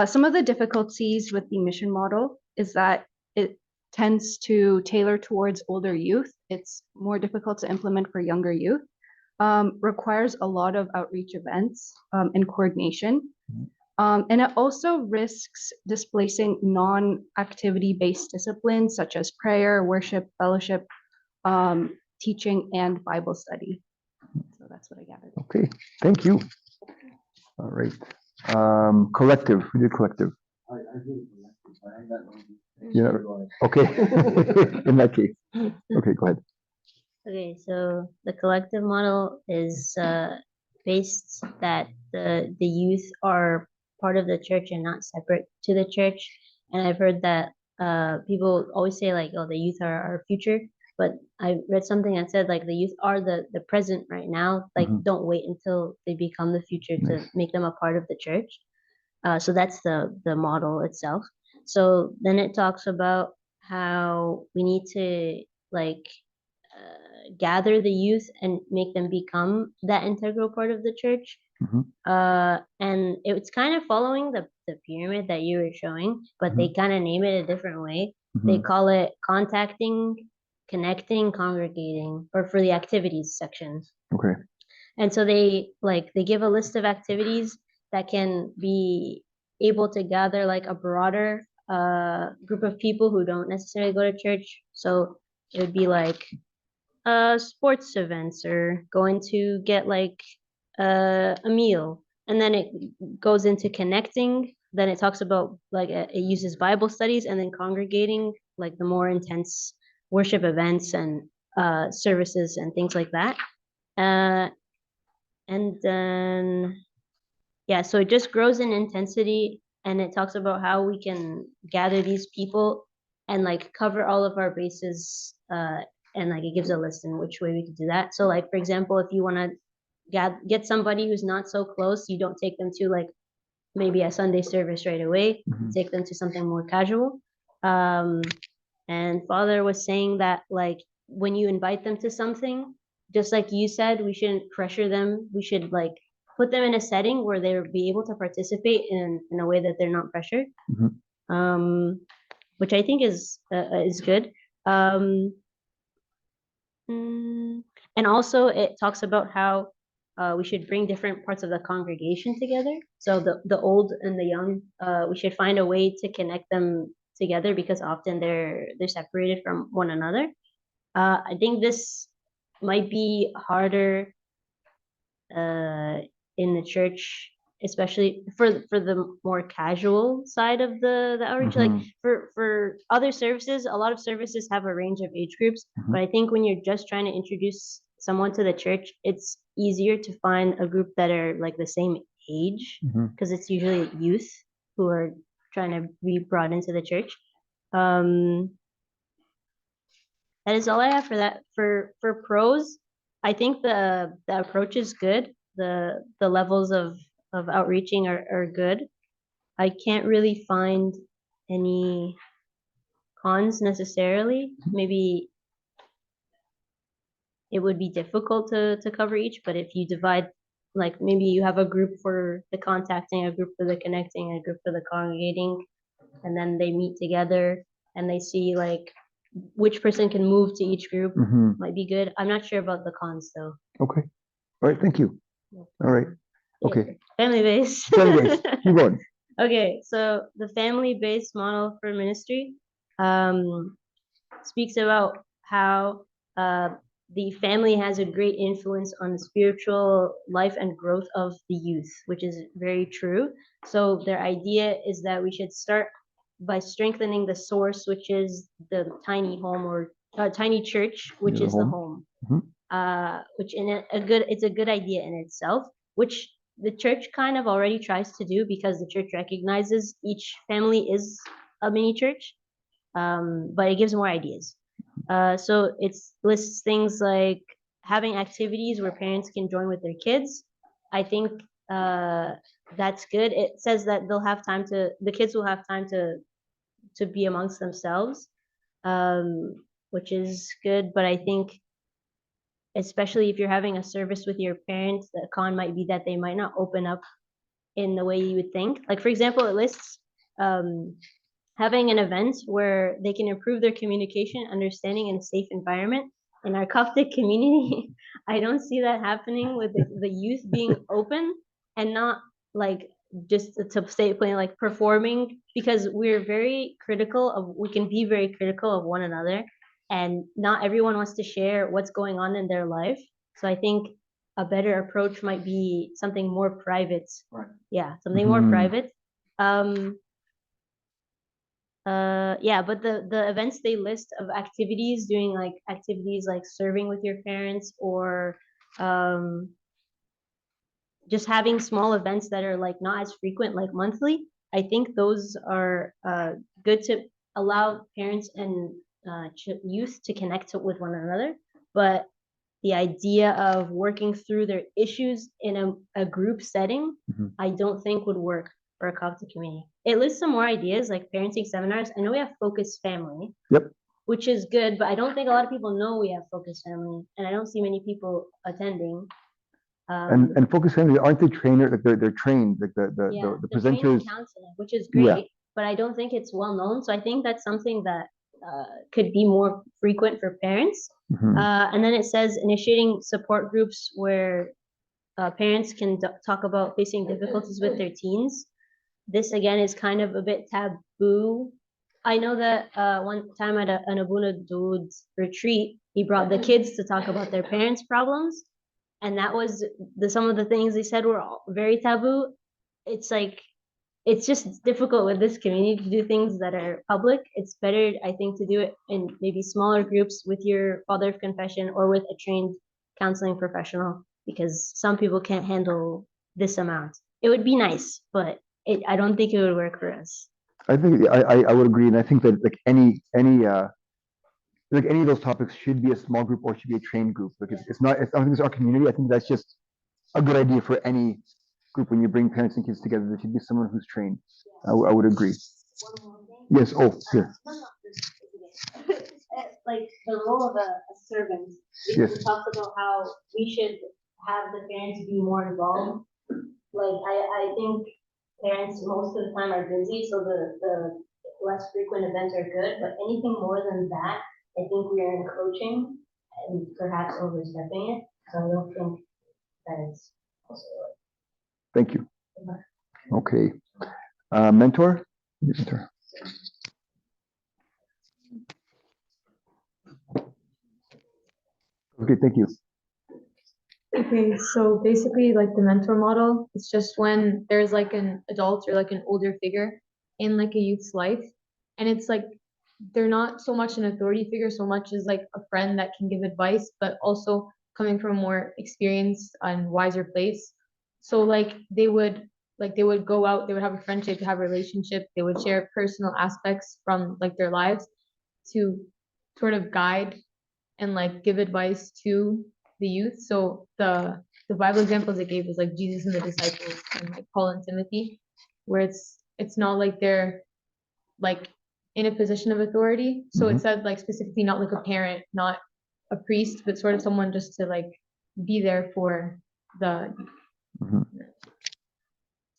S9: Some of the difficulties with the mission model is that it tends to tailor towards older youth. It's more difficult to implement for younger youth, requires a lot of outreach events and coordination. And it also risks displacing non-activity based disciplines such as prayer, worship, fellowship, teaching, and Bible study. So that's what I gathered.
S1: Okay, thank you. All right. Collective. We did collective.
S5: I do. I got no.
S1: Yeah. Okay. In that case. Okay, go ahead.
S10: Okay, so the collective model is based that the youth are part of the church and not separate to the church. And I've heard that people always say like, oh, the youth are our future. But I read something that said like the youth are the present right now. Like don't wait until they become the future to make them a part of the church. So that's the model itself. So then it talks about how we need to like gather the youth and make them become that integral part of the church. And it's kind of following the pyramid that you were showing, but they kind of name it a different way. They call it contacting, connecting, congregating, or for the activities section.
S1: Okay.
S10: And so they give a list of activities that can be able to gather like a broader group of people who don't necessarily go to church. So it would be like sports events or going to get like a meal. And then it goes into connecting. Then it talks about like it uses Bible studies, and then congregating, like the more intense worship events and services and things like that. And then, yeah, so it just grows in intensity and it talks about how we can gather these people and like cover all of our bases, and like it gives a list in which way we could do that. So like, for example, if you want to get somebody who's not so close, you don't take them to like maybe a Sunday service right away,
S1: Mhm.
S10: take them to something more casual. And Father was saying that like when you invite them to something, just like you said, we shouldn't pressure them. We should like put them in a setting where they'll be able to participate in a way that they're not pressured.
S1: Mhm.
S10: Which I think is good. And also it talks about how we should bring different parts of the congregation together. So the old and the young, we should find a way to connect them together because often they're separated from one another. I think this might be harder in the church, especially for the more casual side of the outreach. Like
S1: Mhm.
S10: for other services, a lot of services have a range of age groups,
S1: Mhm.
S10: but I think when you're just trying to introduce someone to the church, it's easier to find a group that are like the same age
S1: Mhm.
S10: because it's usually youth who are trying to be brought into the church. Um, that is all I have for that. For pros, I think the approach is good. The levels of outreaching are good. I can't really find any cons necessarily. Maybe it would be difficult to cover each, but if you divide, like maybe you have a group for the contacting, a group for the connecting, a group for the congregating, and then they meet together and they see like which person can move to each group
S1: Mhm.
S10: might be good. I'm not sure about the cons though.
S1: Okay. All right. Thank you. All right. Okay.
S10: Family based.
S1: Family based. Keep going.
S10: Okay, so the family based model for ministry speaks about how the family has a great influence on the spiritual life and growth of the youth, which is very true. So their idea is that we should start by strengthening the source, which is the tiny home or tiny church, which
S1: Yeah,
S10: is the home.
S1: Mhm.
S10: Which it's a good idea in itself, which the church kind of already tries to do because the church recognizes each family is a mini church, but it gives more ideas. So it lists things like having activities where parents can join with their kids. I think that's good. It says that the kids will have time to be amongst themselves, which is good. But I think especially if you're having a service with your parents, the con might be that they might not open up in the way you would think. Like, for example, it lists having an event where they can improve their communication, understanding, in a safe environment. In our Coptic community, I don't see that happening with the youth being open and not like just to stay playing like performing because we can be very critical of one another and not everyone wants to share what's going on in their life. So I think a better approach might be something more private.
S1: Right.
S10: Yeah, something more
S1: Mhm.
S10: private. Yeah, but the events they list of activities, doing like activities like serving with your parents or just having small events that are like not as frequent, like monthly. I think those are good to allow parents and youth to connect with one another. But the idea of working through their issues in a group setting,
S1: Mhm.
S10: I don't think would work for a Coptic community. It lists some more ideas like parenting seminars. I know we have Focus Family.
S1: Yep.
S10: Which is good, but I don't think a lot of people know we have Focus Family, and I don't see many people attending.
S1: And Focus Family, aren't they trainer? Like they're trained, like
S10: Yeah,
S1: the
S10: they're training and
S1: presenters.
S10: counseling, which is
S1: Yeah.
S10: great, but I don't think it's well known. So I think that's something that could be more frequent for parents.
S1: Mhm.
S10: And then it says initiating support groups where parents can talk about facing difficulties with their teens. This again is kind of a bit taboo. I know that one time at an Abuna Dude's retreat, he brought the kids to talk about their parents' problems, and that was some of the things they said were all very taboo. It's like it's just difficult with this community to do things that are public. It's better, I think, to do it in maybe smaller groups with your father of confession or with a trained counseling professional because some people can't handle this amount. It would be nice, but I don't think it would work for us.
S1: I think I would agree, and I think that like any of those topics should be a small group or should be a trained group. Like it's not. I don't think it's our community. I think that's just a good idea for any group. When you bring parents and kids together, there should be someone who's trained. I would agree.
S10: One more thing.
S1: Yes. Oh, here.
S10: Like the role of a servant. We
S1: Yes.
S10: talked about how we should have the parents be more involved. Like I think parents most of the time are busy, so the less frequent events are good, but anything more than that, I think we are encroaching and perhaps overstepping it. So I don't think that is also
S1: Thank you. Okay. Mentor. Mentor. Okay. Thank you.
S11: Okay, so basically like the mentor model, it's just when there's like an adult or like an older figure in like a youth's life. And it's like they're not so much an authority figure so much as like a friend that can give advice, but also coming from a more experienced and wiser place. So like they would go out, they would have a friendship, have a relationship, they would share personal aspects from like their lives to sort of guide and like give advice to the youth. So the Bible examples it gave was like Jesus and the disciples and like Paul and Timothy, where it's not like they're like in a position of authority. So it said like specifically not like a parent, not a priest, but sort of someone just to like be there for the.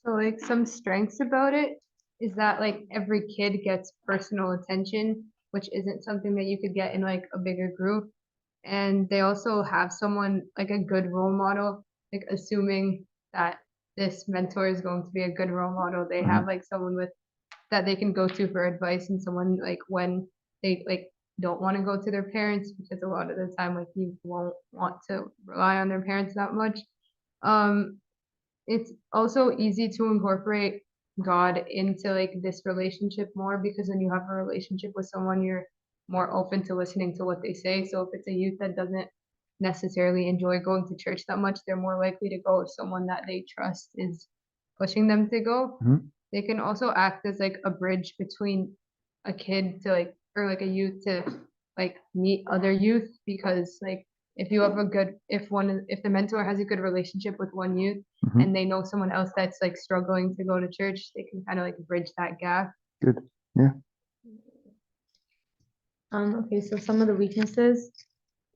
S9: So like some strengths about it is that like every kid gets personal attention, which isn't something that you could get in like a bigger group. And they also have someone like a good role model, like assuming that this mentor is going to be a good role model. They have like someone with that they can go to for advice and someone like when they like don't want to go to their parents because a lot of the time like you won't want to rely on their parents that much. It's also easy to incorporate God into like this relationship more because when you have a relationship with someone, you're more open to listening to what they say. So if it's a youth that doesn't necessarily enjoy going to church that much, they're more likely to go with someone that they trust is pushing them to go. They can also act as like a bridge between a kid to like or like a youth to like meet other youth because like if you have a good if the mentor has a good relationship with one youth and they know someone else that's like struggling to go to church, they can kind of like bridge that gap.
S1: Good. Yeah.
S11: Okay, so some of the weaknesses,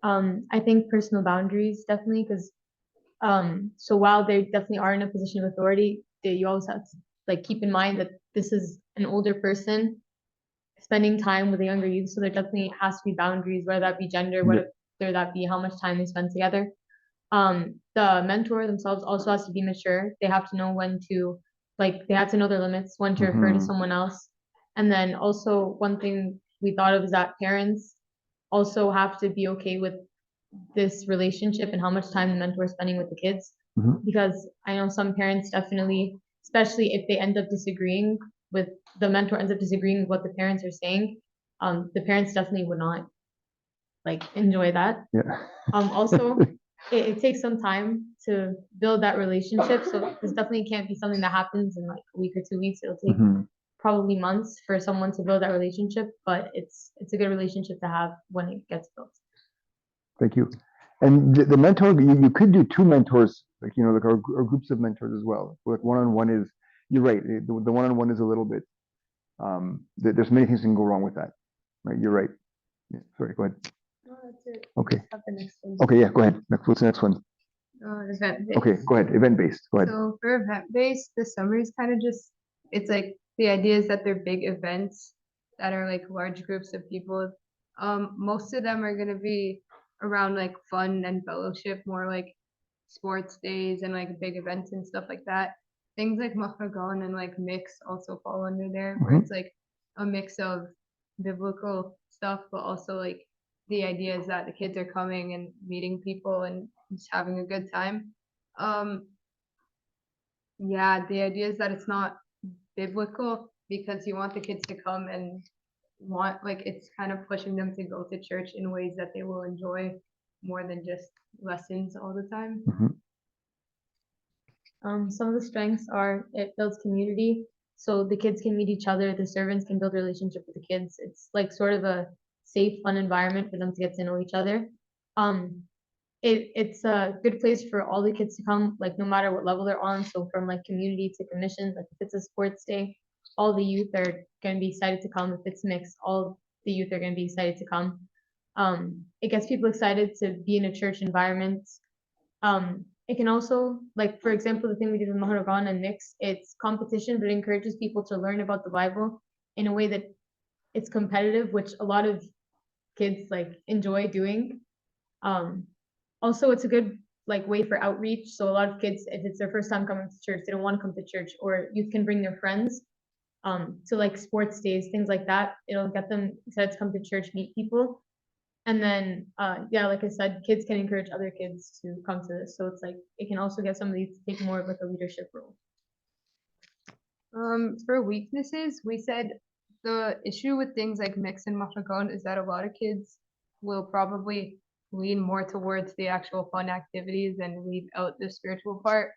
S11: I think personal boundaries definitely because so while they definitely are in a position of authority, you always have to like keep in mind that this is an older person spending time with a younger youth, so there definitely has to be boundaries, whether that be gender, whether that be how much time they spend together. The mentor themselves also has to be mature. They have to know when to they have to know their limits, when to refer to someone else. And then also one thing we thought of is that parents also have to be okay with this relationship and how much time the mentor is spending with the kids. Because I know some parents definitely, especially if they end up disagreeing with the mentor ends up disagreeing with what the parents are saying, the parents definitely would not like enjoy that.
S1: Yeah.
S11: Also, it takes some time to build that relationship. So this definitely can't be something that happens in like a week or 2 weeks. It'll take probably months for someone to build that relationship, but it's a good relationship to have when it gets built.
S1: Thank you. And the mentor, you could do two mentors, like, you know, like or groups of mentors as well. Like one-on-one is, you're right, the one-on-one is a little bit, there's many things that can go wrong with that, right? You're right. Yeah, sorry, go ahead.
S11: No, that's it.
S1: Okay.
S11: Have the next one.
S1: Okay, yeah, go ahead. What's the next one?
S9: Event-based.
S1: Okay, go ahead. Event-based. Go ahead.
S9: So for event-based, the summary is kind of just, it's like the idea is that they're big events that are like large groups of people. Most of them are going to be around like fun and fellowship, more like sports days and like big events and stuff like that. Things like Mahragan and like mix also fall under there, where it's like a mix of biblical stuff, but also like the idea is that the kids are coming and meeting people and just having a good time. Yeah, the idea is that it's not biblical because you want the kids to come and want like it's kind of pushing them to go to church in ways that they will enjoy more than just lessons all the time.
S11: Some of the strengths are it builds community, so the kids can meet each other, the servants can build a relationship with the kids. It's like sort of a safe, fun environment for them to get to know each other. It's a good place for all the kids to come, like no matter what level they're on. So from like community to commission, like if it's a sports day, all the youth are gonna be excited to come. If it's mixed, all the youth are gonna be excited to come. It gets people excited to be in a church environment. It can also, like, for example, the thing we did with Maharagan and Mix, it's competition, but it encourages people to learn about the Bible in a way that it's competitive, which a lot of kids like enjoy doing. Also, it's a good like way for outreach. So a lot of kids, if it's their first time coming to church, they don't want to come to church, or youth can bring their friends to like sports days, things like that. It'll get them excited to come to church, meet people. And then, yeah, like I said, kids can encourage other kids to come to this. So it's like, it can also get somebody to take more of like a leadership role.
S9: For weaknesses, we said the issue with things like mix and mahragan is that a lot of kids will probably lean more towards the actual fun activities and leave out the spiritual part,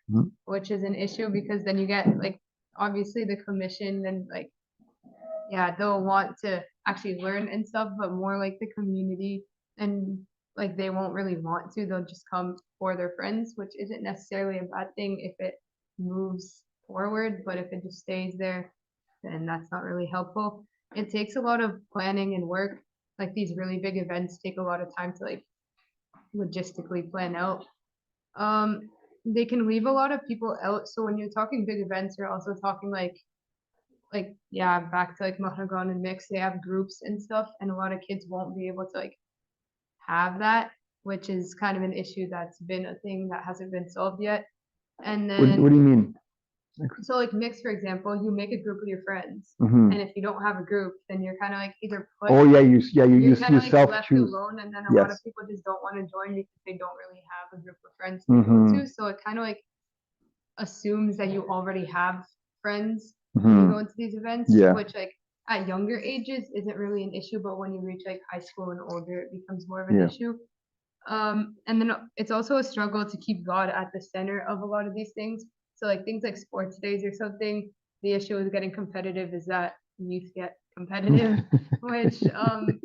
S9: which is an issue because then you get like obviously the commission and like yeah, they'll want to actually learn and stuff, but more like the community and like they won't really want to, they'll just come for their friends, which isn't necessarily a bad thing if it moves forward, but if it just stays there, then that's not really helpful. It takes a lot of planning and work. Like these really big events take a lot of time to like logistically plan out. They can leave a lot of people out. So when you're talking big events, you're also talking like yeah, back to like Mahragan and Mix, they have groups and stuff, and a lot of kids won't be able to like have that, which is kind of an issue that's been a thing that hasn't been solved yet. And
S1: What do you
S9: then
S1: mean?
S9: so like Mix, for example, you make a group with your friends,
S1: Mhm.
S9: and if you don't have a group, then you're kind of like either put
S1: Oh yeah, you
S9: you're kind of like
S1: self
S9: left
S1: choose.
S9: alone, and then a lot of
S1: Yes.
S9: people just don't want to join because they don't really have a group of friends to go to. So it kind of like assumes that you already have friends when you go into these events,
S1: Yeah.
S9: which like at younger ages isn't really an issue, but when you reach like high school and older, it becomes more of an
S1: Yeah.
S9: issue. And then it's also a struggle to keep God at the center of a lot of these things. So like things like sports days or something, the issue with getting competitive is that youth get competitive, which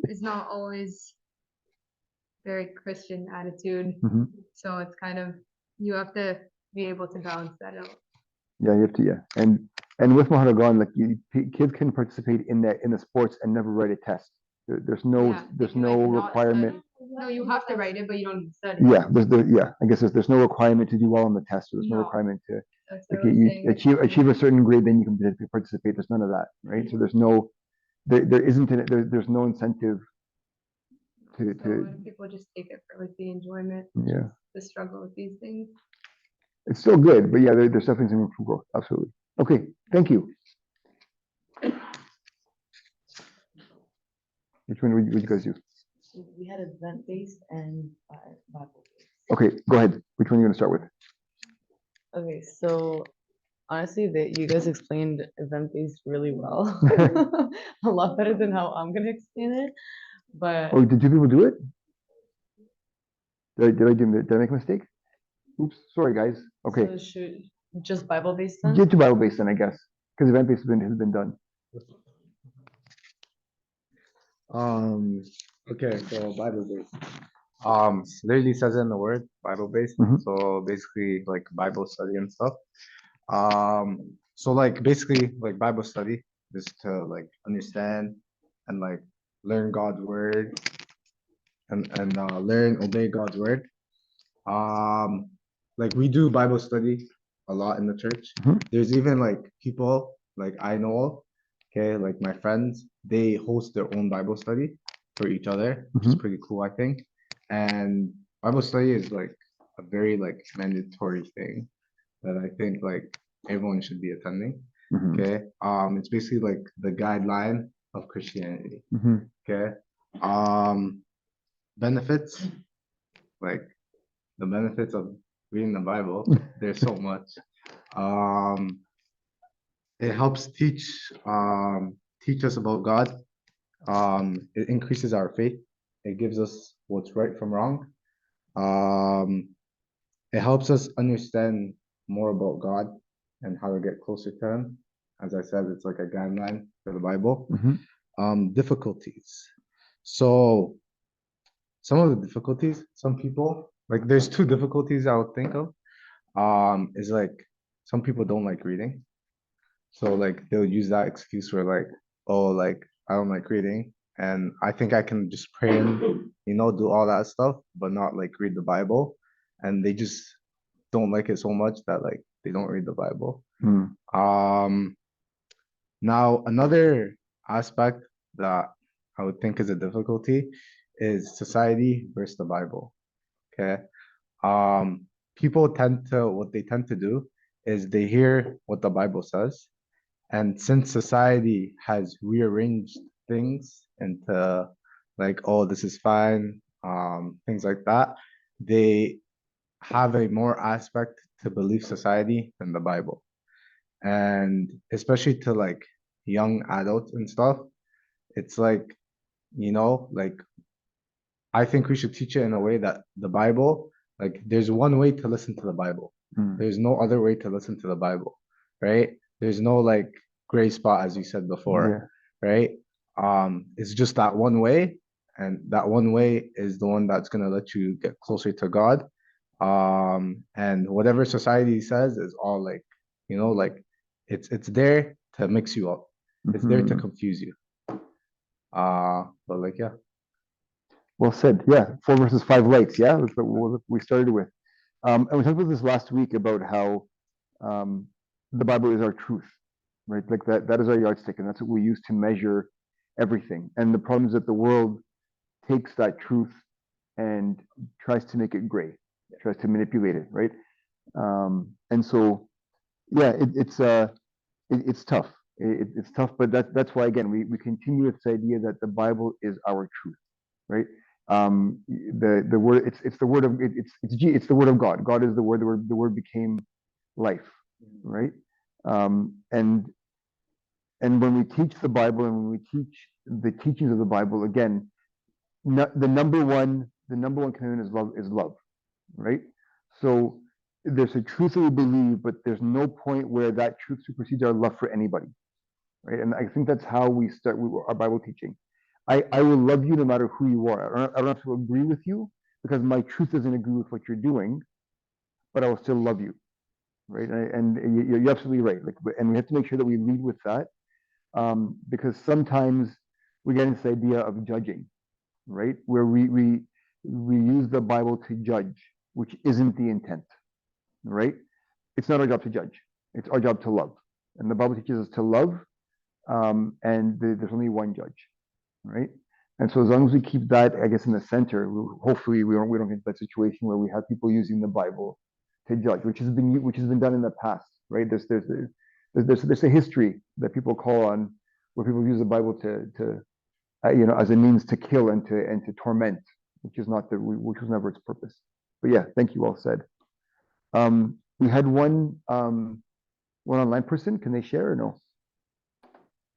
S9: is not always very Christian attitude. So it's kind of you have to be able to balance that out.
S1: Yeah, you have to. Yeah, and with Maharagan, like kids can participate in the sports and never write a test. There's no
S9: Yeah, they can, like, not
S1: requirement.
S9: study. No, you have to write it, but you don't need to study.
S1: Yeah, I guess there's no requirement to do well on the test. So there's no
S9: No.
S1: requirement to
S9: That's
S1: like
S9: what I was
S1: you
S9: saying.
S1: achieve a certain grade, then you can participate. There's none of that, right? So there's no there isn't there's no incentive
S9: So a lot of people just take it for like the enjoyment,
S1: yeah.
S9: the struggle with these things.
S1: It's still good, but yeah, there's definitely some room for growth. Absolutely. Okay, thank you. Which one would you guys do?
S7: We had event-based and Bible-based.
S1: Okay, go ahead. Which one are you going to start with?
S7: Okay, so honestly, you guys explained event-based really well. A lot better than how I'm gonna explain it. But
S1: Oh, did two people do it? Did I make a mistake? Oops, sorry guys. Okay.
S7: so should just Bible-based then?
S1: Get to Bible based then, I guess, because event based has been done.
S4: Okay, so Bible based. Literally says it in the word Bible based. So basically like Bible study and stuff. So like basically like Bible study is to like understand and like learn God's word and learn obey God's word. Like we do Bible study a lot in the church. There's even like people like I know, okay, like my friends, they host their own Bible study for each other, which is pretty cool, I think. And Bible study is like a very like mandatory thing that I think like everyone should be attending. Okay. It's basically like the guideline of Christianity. Okay. Benefits, like the benefits of reading the Bible, there's so much. It helps teach us about God. It increases our faith. It gives us what's right from wrong. It helps us understand more about God and how to get closer to Him. As I said, it's like a guideline for the Bible. Difficulties. So some of the difficulties, some people, like there's two difficulties I would think of. Is like some people don't like reading. So like they'll use that excuse for like, oh, like I don't like reading. And I think I can just pray and, do all that stuff, but not like read the Bible. And they just don't like it so much that like they don't read the Bible. Now another aspect that I would think is a difficulty is society versus the Bible. Okay. People what they tend to do is they hear what the Bible says. And since society has rearranged things into like, oh, this is fine, things like that, they have a more aspect to belief society than the Bible. And especially to like young adults and stuff, it's like, like I think we should teach it in a way that the Bible, like there's one way to listen to the Bible. There's no other way to listen to the Bible, right? There's no like gray spot, as you said before, right? It's just that one way, and that one way is the one that's gonna let you get closer to God. And whatever society says is all like, like it's there to mix you up. It's there to confuse you. But like yeah.
S1: Well said. Yeah, 4 verses 5 lights. Yeah, that's what we started with. And we talked about this last week about how the Bible is our truth, right? Like that is our yardstick, and that's what we use to measure everything. And the problem is that the world takes that truth and tries to make it gray, tries to manipulate it, right? And so, yeah, it's tough. It's tough, but that's why again we continue with this idea that the Bible is our truth, right? The word it's the word of it's the word of God. God is the word. The word became life, right? And when we teach the Bible and when we teach the teachings of the Bible, again, the number one commandment is love, right? So there's a truth that we believe, but there's no point where that truth supersedes our love for anybody, right? And I think that's how we start our Bible teaching. I will love you no matter who you are. I don't have to agree with you because my truth doesn't agree with what you're doing, but I will still love you, right? And you're absolutely right. Like, and we have to make sure that we lead with that, because sometimes we get into this idea of judging, right? Where we use the Bible to judge, which isn't the intent, right? It's not our job to judge. It's our job to love, and the Bible teaches us to love, and there's only one judge, right? And so as long as we keep that, I guess, in the center, hopefully we don't get that situation where we have people using the Bible to judge, which has been done in the past, right? There's a history that people call on where people use the Bible to as a means to kill and to torment, which was never its purpose. But yeah, thank you. Well said. We had one online person. Can they share or no?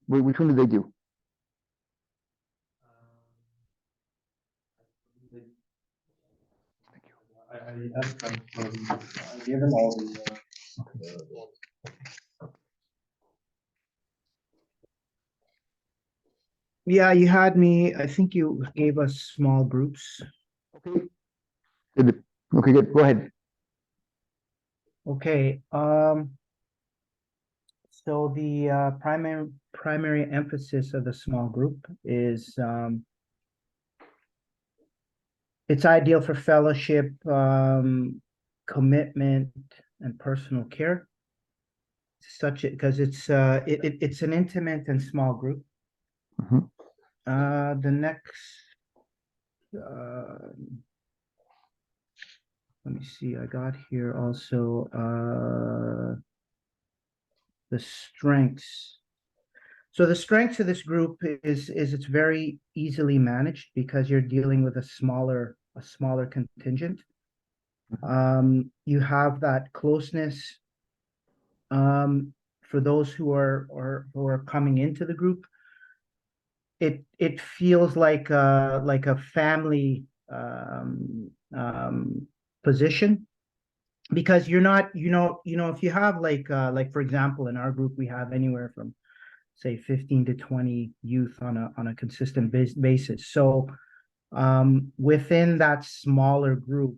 S1: Which one did they do?
S12: I asked them, I gave them all the. Yeah, you had me, I think you gave us small groups.
S1: Okay. Good. Okay, good. Go ahead.
S12: Okay, so the primary emphasis of the small group is it's ideal for fellowship, commitment, and personal care. Because it's an intimate and small group. The next, let me see, I got here also the strengths. So the strengths of this group is it's very easily managed because you're dealing with a smaller contingent. You have that closeness for those who are coming into the group. It feels like a family position. because you're not, if you have like for example, in our group, we have anywhere from say 15 to 20 youth on a consistent basis. So within that smaller group,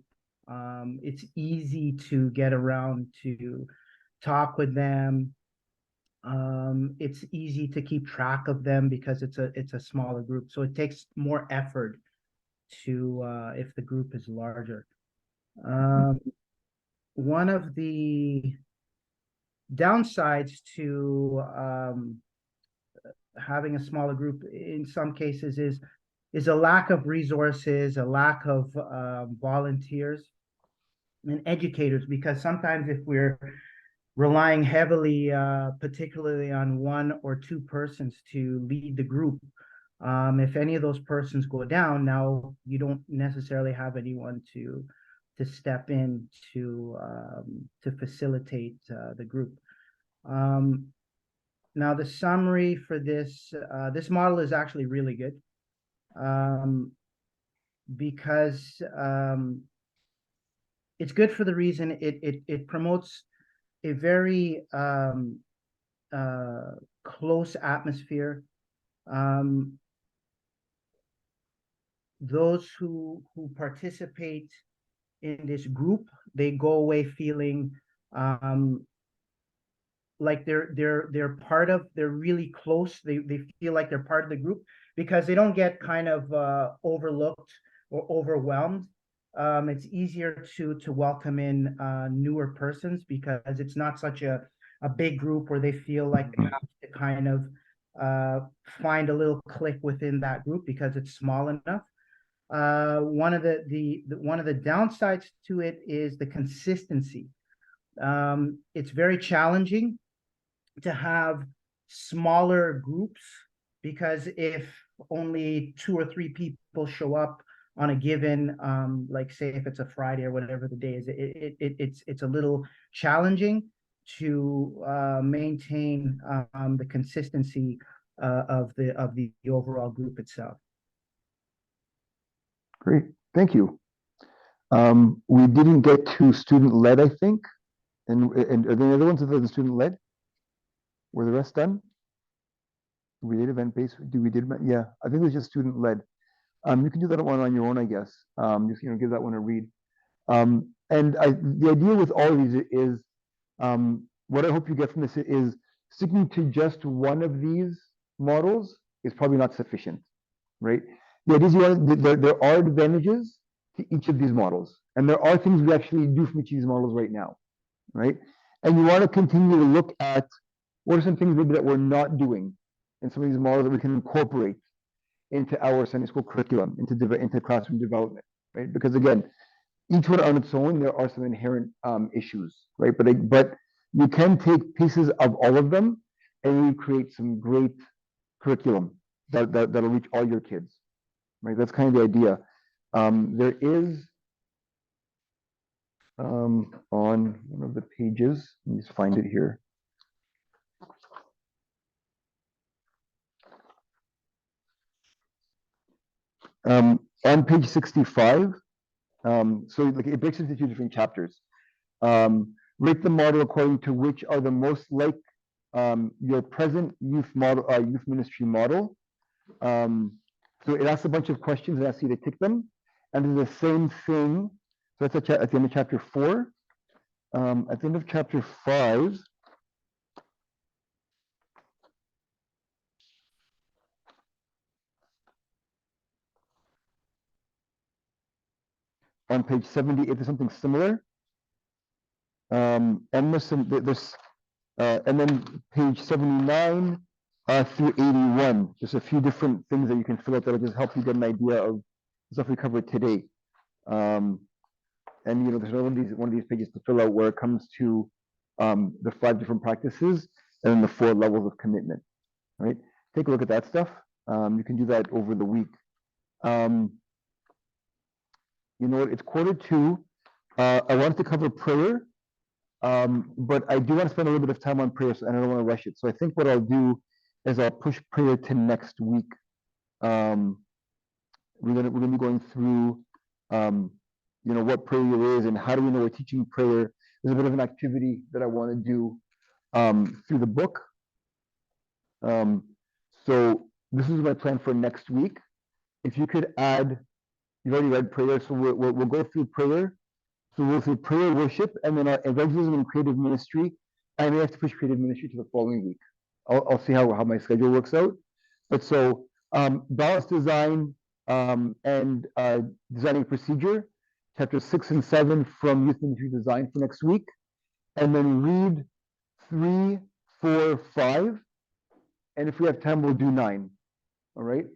S12: it's easy to get around to talk with them. It's easy to keep track of them because it's a smaller group. So it takes more effort to if the group is larger. One of the downsides to having a smaller group in some cases is a lack of resources, a lack of volunteers and educators, because sometimes if we're relying heavily, particularly on one or two persons to lead the group, if any of those persons go down, now you don't necessarily have anyone to step in to facilitate the group. Now the summary for this model is actually really good, because it's good for the reason it promotes a very close atmosphere. Those who participate in this group, they go away feeling like they're part of, they're really close. They feel like they're part of the group because they don't get kind of overlooked or overwhelmed. It's easier to welcome in newer persons because it's not such a big group where they feel like they have to kind of find a little clique within that group because it's small enough. One of the downsides to it is the consistency. It's very challenging to have smaller groups because if only 2 or 3 people show up on a given, like say if it's a Friday or whatever the day is, it's a little challenging to maintain the consistency of the overall group itself.
S1: Great, thank you. We didn't get to student-led, I think. And are there any other ones that are the student-led? Were the rest done? We did event-based, yeah, I think it was just student-led. You can do that one on your own, I guess. Just, give that one a read. And the idea with all of these is, what I hope you get from this is sticking to just one of these models is probably not sufficient, right? The idea is there are advantages to each of these models, and there are things we actually do from each of these models right now, right? And you want to continue to look at what are some things maybe that we're not doing in some of these models that we can incorporate into our Sunday school curriculum, into classroom development, right? Because again, each one on its own, there are some inherent issues, right? But you can take pieces of all of them and really create some great curriculum that'll reach all your kids, right? That's kind of the idea. There is on one of the pages, let me just find it here. On page 65, so like it breaks into 2 different chapters. Rate the model according to which are the most like your present youth ministry model. So it asks a bunch of questions and asks you to tick them, and it's the same thing. So that's at the end of chapter 4. At the end of chapter 5. On page 78, there's something similar. And then page 79 through 81, just a few different things that you can fill out that'll just help you get an idea of stuff we covered today. And there's one of these pages to fill out where it comes to the 5 different practices and then the 4 levels of commitment. Right? Take a look at that stuff. You can do that over the week. It's 1:45. I wanted to cover prayer. But I do want to spend a little bit of time on prayer, and I don't want to rush it. So I think what I'll do is I'll push prayer to next week. We're gonna be going through, what prayer is and how do we know we're teaching prayer, there's a bit of an activity that I want to do through the book. So this is my plan for next week. If you could add, you've already read prayer, so we'll go through prayer. So we'll go through prayer, worship, and then our evangelism and creative ministry. I may have to push creative ministry to the following week. I'll see how my schedule works out. But so balance design and designing procedure, chapters 6 and 7 from youth ministry design for next week, and then read 3, 4, 5, and if we have time, we'll do 9. All right.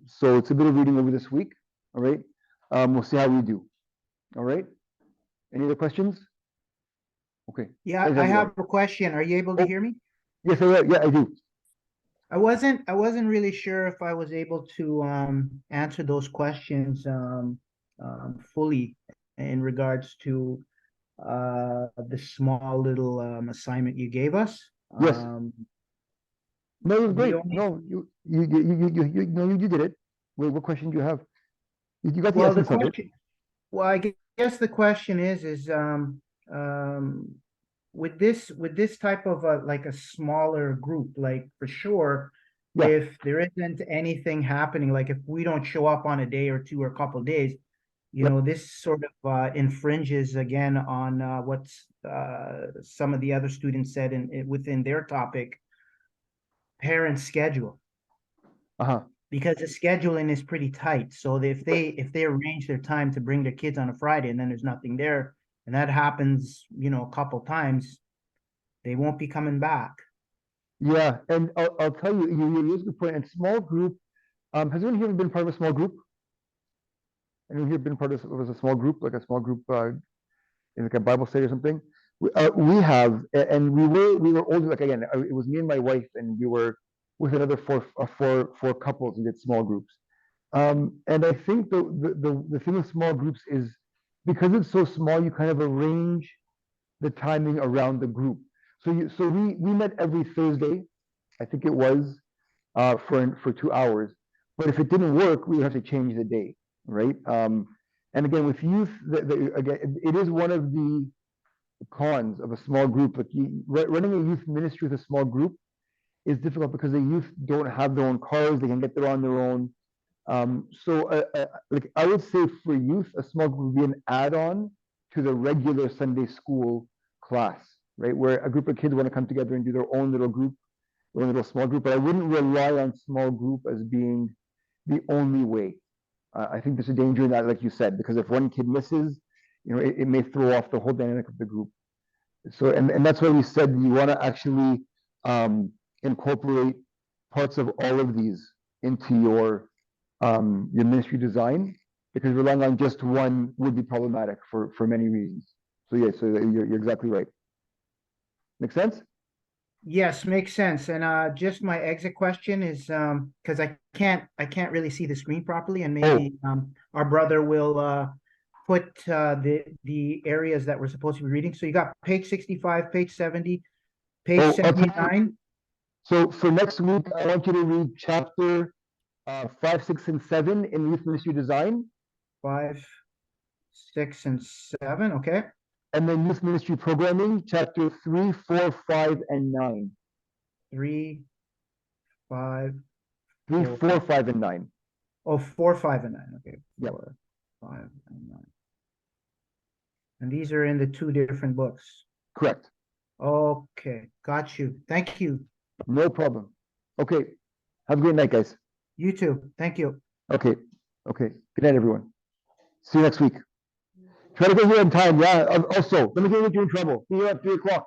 S1: So it's a bit of reading over this week. All right. We'll see how we do. All right. Any other questions? Okay.
S12: Yeah,
S1: Thanks,
S12: I
S1: everyone.
S12: have a question. Are you able to
S1: Oh.
S12: hear me?
S1: Yes, yeah, I do.
S12: I wasn't really sure if I was able to answer those questions fully in regards to the small little assignment you gave us.
S1: Yes. No, it was
S12: the
S1: great.
S12: only-
S1: No, you did it. Wait, what question do you have? You got the
S12: Well, the
S1: essence of it.
S12: question, well, I guess the question is with this type of like a smaller group, like for sure,
S1: Yeah.
S12: if there isn't anything happening, like if we don't show up on a day or two or a couple of days, you know, this sort of infringes again on what's some of the other students said within their topic, parent schedule.
S1: Uh-huh.
S12: Because the scheduling is pretty tight. So if they arrange their time to bring their kids on a Friday and then there's nothing there, and that happens, you know, a couple times, they won't be coming back.
S1: Yeah, and I'll tell you, you use a good point. And small group, has anyone here been part of a small group? Anyone here been part of a small group, like a small group in like a Bible study or something? We have, and we were older. Like again, it was me and my wife, and we were with another four couples who did small groups. And I think the thing with small groups is because it's so small, you kind of arrange the timing around the group. So we met every Thursday, I think it was, for 2 hours. But if it didn't work, we would have to change the day, right? And again, with youth, again, it is one of the cons of a small group. Like running a youth ministry with a small group is difficult because the youth don't have their own cars; they can get there on their own. Like I would say for youth, a small group would be an add-on to the regular Sunday school class, right? Where a group of kids want to come together and do their own little group, their own little small group. But I wouldn't rely on small group as being the only way. I think there's a danger in that, like you said, because if one kid misses, you know, it may throw off the whole dynamic of the group. So, and that's why we said you want to actually incorporate parts of all of these into your ministry design, because relying on just one would be problematic for many reasons. So yeah, so you're exactly right. Make sense?
S12: Yes, makes sense. And just my exit question is because I can't really see the screen properly, and maybe our brother will put the areas that we're supposed to be reading. So you got page 65, page 70, page 79.
S1: So for next week, I want you to read chapter 5, 6, and 7 in youth ministry design.
S12: 5, 6, and 7. Okay.
S1: And then youth ministry programming, chapter 3, 4, 5, and 9.
S12: 3, 5.
S1: 3, 4, 5, and 9.
S12: Oh, 4, 5, and 9. Okay. 4,
S1: Yep.
S12: 5, and 9. And these are in the 2 different books.
S1: Correct.
S12: Okay. Got you. Thank you.
S1: No problem. Okay. Have a great night, guys.
S12: You too. Thank you.
S1: Okay. Okay. Good night, everyone. See you next week. Try to get here on time. Yeah. Also, let me get you in trouble. Be here at 3 o'clock.